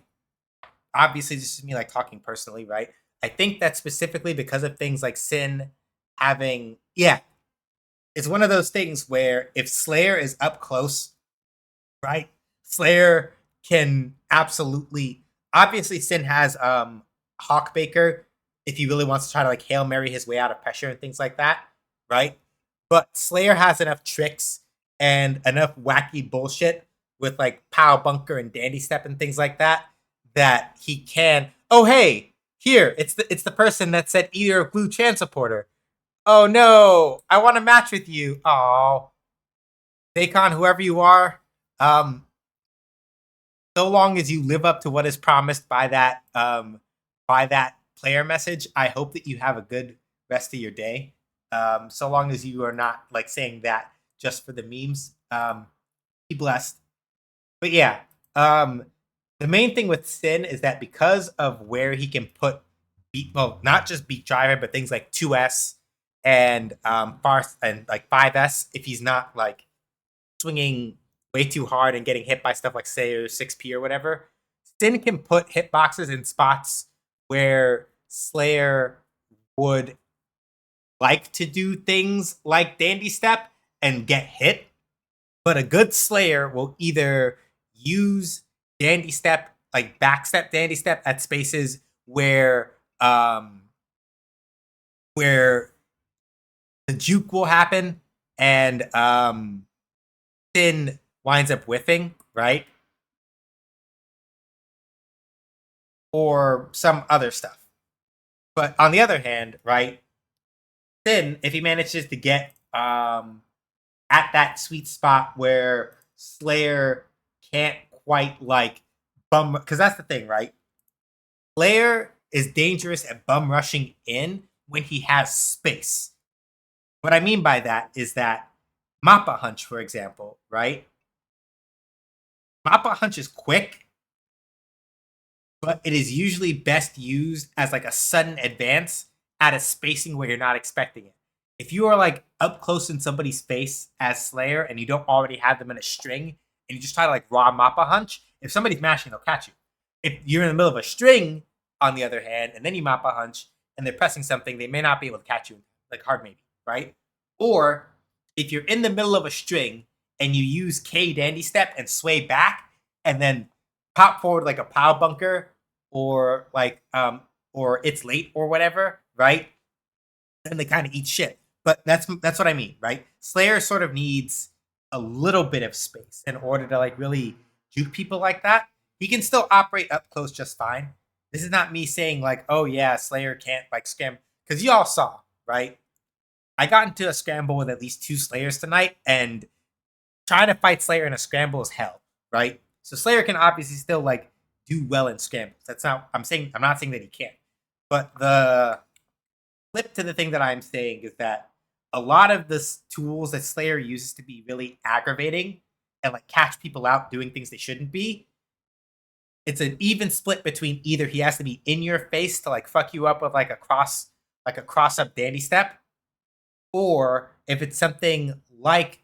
S2: obviously, this is me like talking personally, right? I think that specifically because of things like Sin having, yeah, it's one of those things where if Slayer is up close, right? Slayer can absolutely, obviously Sin has Hawkbaker if he really wants to try to like Hail Mary his way out of pressure and things like that, right? But Slayer has enough tricks and enough wacky bullshit with like Pow Bunker and Dandy Step and things like that that he can, oh hey, here, it's the person that said either a Blue Chan supporter. Oh no, I want to match with you. Oh, Dacon, whoever you are, um, so long as you live up to what is promised by that player message, I hope that you have a good rest of your day. So long as you are not like saying that just for the memes. Be blessed. But yeah, the main thing with Sin is that because of where he can put beat, well, not just beat driver, but things like 2S and far and like 5S, if he's not like swinging way too hard and getting hit by stuff like say or 6P or whatever, Sin can put hitboxes in spots where Slayer would like to do things like Dandy Step and get hit. But a good Slayer will either use Dandy Step, like backstep Dandy Step at spaces um where the juke will happen and Sin winds up whiffing, right? Or some other stuff. But on the other hand, right, Sin, if he manages to get at that sweet spot where Slayer can't quite like bum, because that's the thing, right? Slayer is dangerous at bum rushing in when he has space. What I mean by that is that Mappa Hunch, for example, right? Mappa Hunch is quick, but it is usually best used as like a sudden advance at a spacing where you're not expecting it. If you are like up close in somebody's face as Slayer and you don't already have them in a string and you just try to like raw Mappa Hunch, if somebody's mashing, they'll catch you. If you're in the middle of a string, on the other hand, and then you Mappa Hunch and they're pressing something, they may not be able to catch you like hard maybe, right? Or if you're in the middle of a string and you use K Dandy Step and sway back and then pop forward like a Pow Bunker or like or it's late or whatever, right? Then they kind of eat shit. But that's what I mean, right? Slayer sort of needs a little bit of space in order to like really juke people like that. He can still operate up close just fine. This is not me saying like, oh yeah, Slayer can't like scram, because you all saw, right? I got into a scramble with at least 2 Slayers tonight, and trying to fight Slayer in a scramble is hell, right? So Slayer can obviously still like do well in scrambles. That's not I'm not saying that he can't. But the flip to the thing that I'm saying is that a lot of the tools that Slayer uses to be really aggravating and like catch people out doing things they shouldn't be, it's an even split between either he has to be in your face to like fuck you up with like a cross up Dandy Step, or if it's something like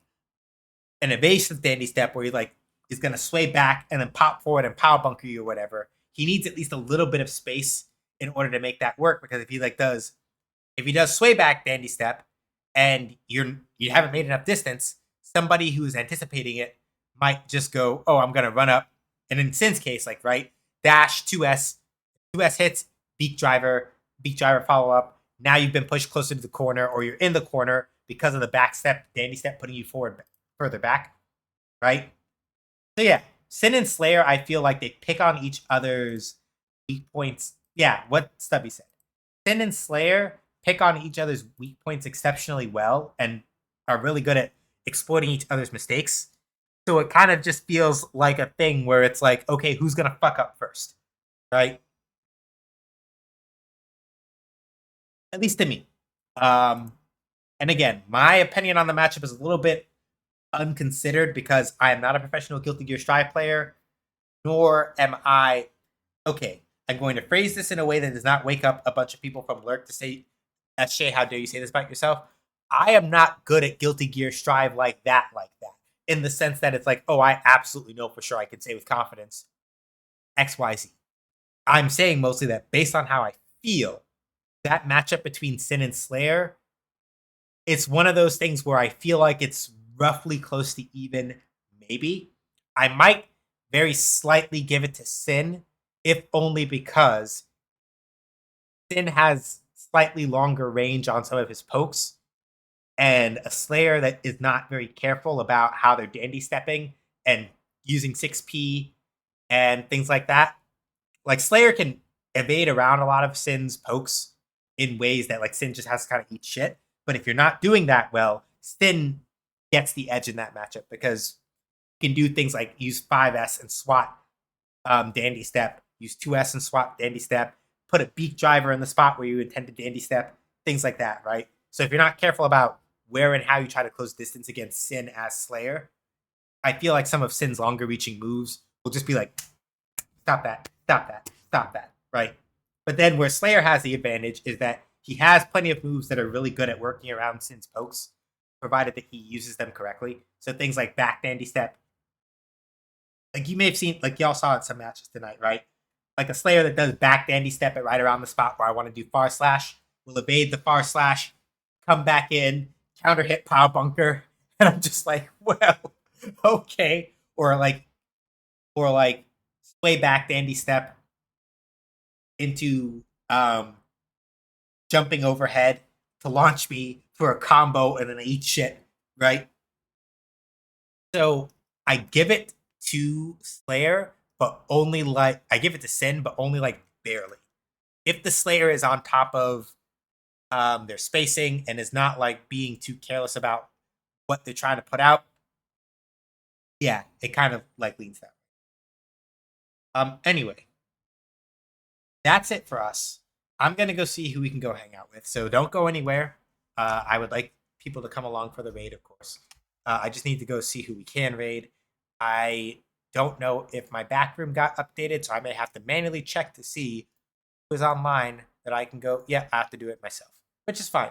S2: an evasive Dandy Step where he like is gonna sway back and then pop forward and Pow Bunker you or whatever, he needs at least a little bit of space in order to make that work, because if he does sway back dandy step and you haven't made enough distance, somebody who's anticipating it might just go, oh, I'm gonna run up. And in Sin's case, like right, dash 2S hits, beak driver follow up. Now you've been pushed closer to the corner, or you're in the corner because of the back step, dandy step putting you further back, right? So yeah, Sin and Slayer, I feel like they pick on each other's weak points. Yeah, what Stubby said. Sin and Slayer pick on each other's weak points exceptionally well and are really good at exploiting each other's mistakes. So it kind of just feels like a thing where it's like, okay, who's gonna fuck up first, right? At least to me. And again, my opinion on the matchup is a little bit unconsidered because I am not a professional Guilty Gear Strive player, nor am I. Okay, I'm going to phrase this in a way that does not wake up a bunch of people from Lurk to say, Shay, how dare you say this about yourself? I am not good at Guilty Gear Strive like that, in the sense that it's like, oh, I absolutely know for sure I can say with confidence XYZ. I'm saying mostly that based on how I feel, that matchup between Sin and Slayer, it's one of those things where I feel like it's roughly close to even, maybe. I might very slightly give it to Sin, if only because Sin has slightly longer range on some of his pokes, and a Slayer that is not very careful about how they're dandy stepping and using 6P and things like that. Like, Slayer can evade around a lot of Sin's pokes in ways that, like, Sin just has to kind of eat shit. But if you're not doing that well, Sin gets the edge in that matchup because you can do things like use 5S and swat dandy step, use 2S and swat dandy step, put a beak driver in the spot where you intend to dandy step, things like that, right? So if you're not careful about where and how you try to close distance against Sin as Slayer, I feel like some of Sin's longer reaching moves will just be like, stop that, right? But then where Slayer has the advantage is that he has plenty of moves that are really good at working around Sin's pokes, provided that he uses them correctly. So things like back dandy step, like you may have seen, like y'all saw in some matches tonight, right? Like a Slayer that does back dandy step at right around the spot where I want to do far slash, will evade the far slash, come back in, counter hit power bunker, and I'm just like, well, okay. Or like sway back dandy step into jumping overhead to launch me for a combo and then I eat shit, right? So I give it to Slayer, but only like, I give it to Sin, but only like barely. If the Slayer is on top of their spacing and is not being too careless about what they're trying to put out, yeah, it kind of leans that way. Anyway, that's it for us. I'm gonna go see who we can go hang out with. So don't go anywhere. I would like people to come along for the raid, of course. I just need to go see who we can raid. I don't know if my back room got updated, so I may have to manually check to see who's online that I can go. Yeah, I have to do it myself, which is fine.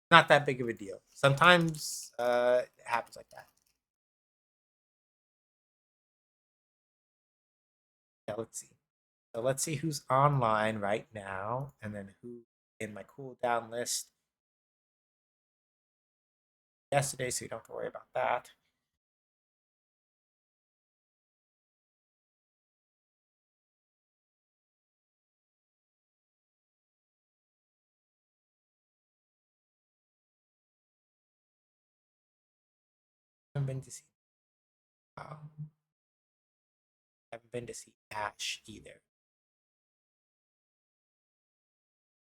S2: Not that big of a deal. Sometimes it happens like that. Yeah, let's see. So let's see who's online right now, and then who in my cooldown list yesterday, so you don't have to worry about that. I haven't been to see. Haven't been to see Ash either.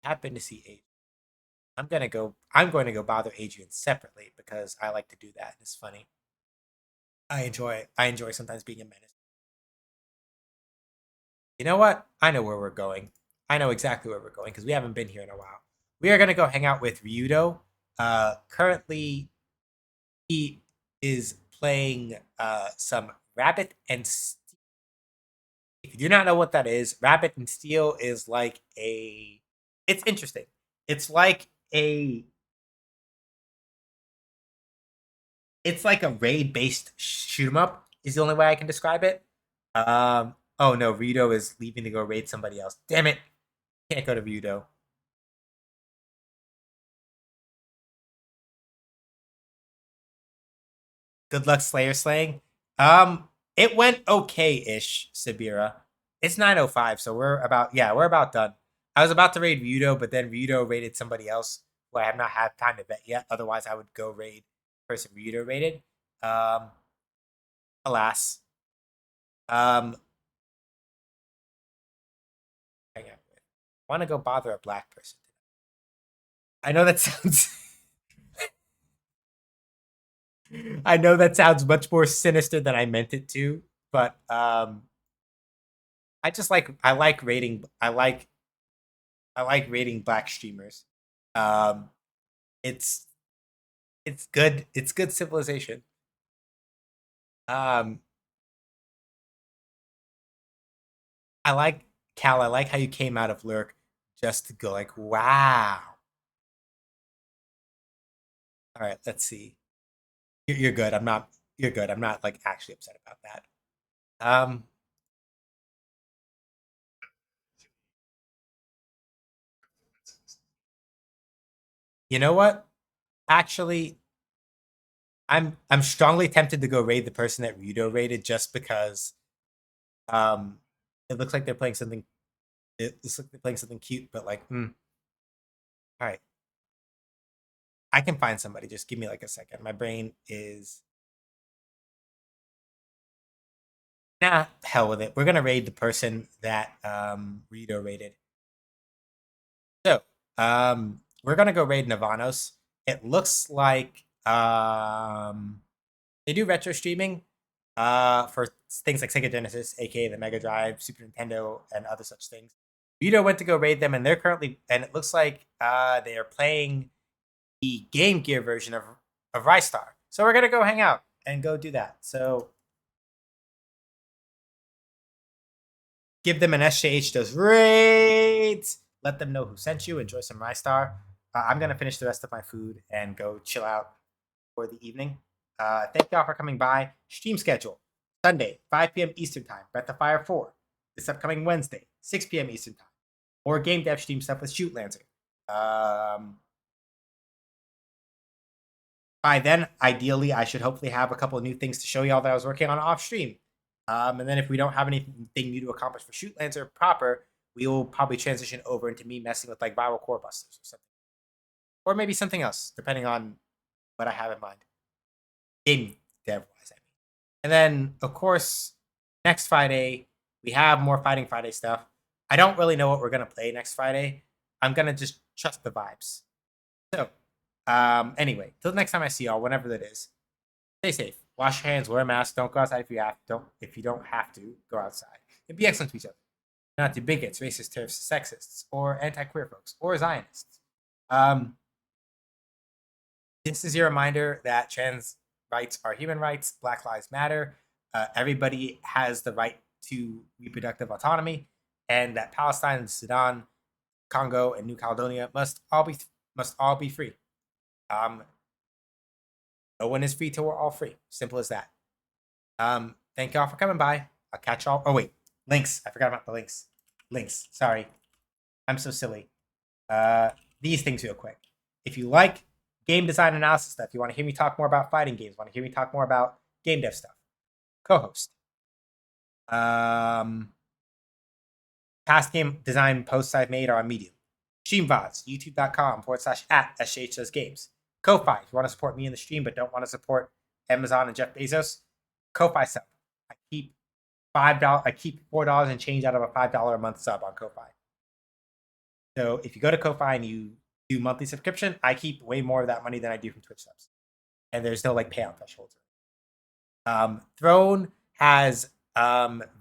S2: I have been to see Adrian. I'm going to go bother Adrian separately because I like to do that. It's funny. I enjoy sometimes being a menace. You know what? I know where we're going. I know exactly where we're going because we haven't been here in a while. We are going to go hang out with Ryudo. Currently, he is playing some Rabbit and Steel. If you do not know what that is, Rabbit and Steel is like a... It's interesting. It's like a raid-based shoot 'em up is the only way I can describe it. Oh no, Rito is leaving to go raid somebody else. Damn it. Can't go to Ryudo. Good luck Slayer slaying. It went okay-ish, Sabira. It's 9:05, so we're about done. I was about to raid Ryudo, but then Ryudo raided somebody else who I have not had time to vet yet. Otherwise, I would go raid the person Ryudo raided. Alas. Hang on. I want to go bother a black person. I know that sounds I know that sounds much more sinister than I meant it to, but I like rating black streamers. Um it's good. It's good civilization. Um I like Cal, I like how you came out of Lurk just to go like, wow. All right, let's see. You're good. You're good. I'm not like actually upset about that. Um you know what? Actually, I'm strongly tempted to go raid the person that Ryudo raided just because um it looks like they're playing something cute, but like, all right. I can find somebody. Just give me like a second. My brain is nah, hell with it. We're gonna raid the person that Rito raided. So we're gonna go raid Navanos. It looks like they do retro streaming for things like Sega Genesis, aka the Mega Drive, Super Nintendo, and other such things. Rito went to go raid them, and they're currently, and it looks like they are playing the Game Gear version of Rystar. So we're gonna go hang out and go do that. So give them an SJH does raids. Let them know who sent you. Enjoy some Rystar. I'm gonna finish the rest of my food and go chill out for the evening. Thank y'all for coming by. Stream schedule: Sunday, 5 p.m. Eastern Time. Breath of Fire 4. This upcoming Wednesday, 6 p.m. Eastern Time. More game dev stream stuff with Shoot Lancer. By then, ideally, I should hopefully have a couple of new things to show y'all that I was working on off stream. And then if we don't have anything new to accomplish for Shoot Lancer proper, we will probably transition over into me messing with like viral core busters or something. Or maybe something else, depending on what I have in mind. Game dev wise, I mean. And then, of course, next Friday, we have more Fighting Friday stuff. I don't really know what we're going to play next Friday. I'm going to just trust the vibes. So, anyway, till the next time I see y'all, whenever that is, stay safe. Wash your hands, wear a mask, don't go outside if you don't have to, go outside. And be excellent to each other. Not to bigots, racists, terrorists, sexists, or anti-queer folks, or Zionists. This is your reminder that trans rights are human rights, Black Lives Matter. Everybody has the right to reproductive autonomy, and that Palestine, Sudan, Congo, and New Caledonia must all be free. No one is free till we're all free. Simple as that. Thank y'all for coming by. I'll catch y'all. Oh wait, links. I forgot about the links. Links. Sorry, I'm so silly. These things real quick. If you like game design analysis stuff, you want to hear me talk more about fighting games, want to hear me talk more about game dev stuff, co-host. Past game design posts I've made are on Medium. Stream VODs, youtube.com/@SJHDoesGames. Ko-Fi, if you want to support me in the stream but don't want to support Amazon and Jeff Bezos, Ko-Fi sub. I keep $5. I keep $4 and change out of a $5 a month sub on Ko-Fi. So if you go to Ko-Fi and you do monthly subscription, I keep way more of that money than I do from Twitch subs. And there's no like payout thresholds. Throne has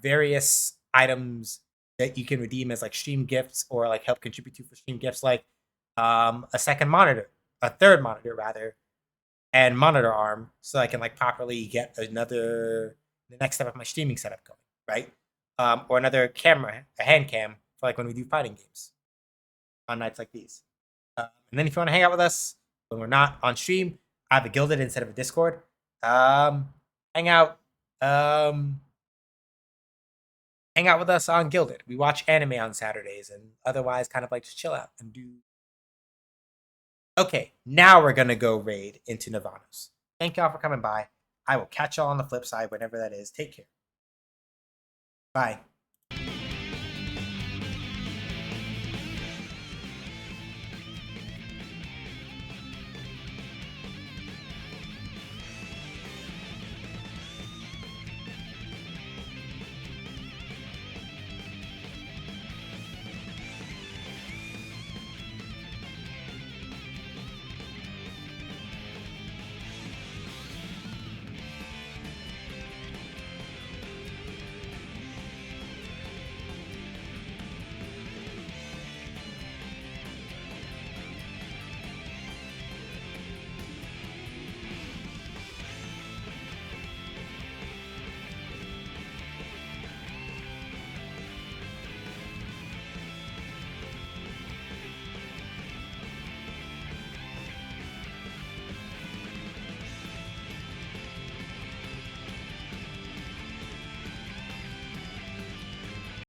S2: various items that you can redeem as like stream gifts or like help contribute to for stream gifts, like a third monitor rather, and monitor arm, so I can like properly get the next step of my streaming setup going, right? Or another camera, a hand cam for like when we do fighting games on nights like these. And then if you want to hang out with us when we're not on stream, I have a Guilded instead of a Discord. Hang out. hang out with us on Gilded. We watch anime on Saturdays and otherwise kind of like to chill out and do. Okay, now we're going to go raid into Navanos. Thank y'all for coming by. I will catch y'all on the flip side, whenever that is. Take care. Bye.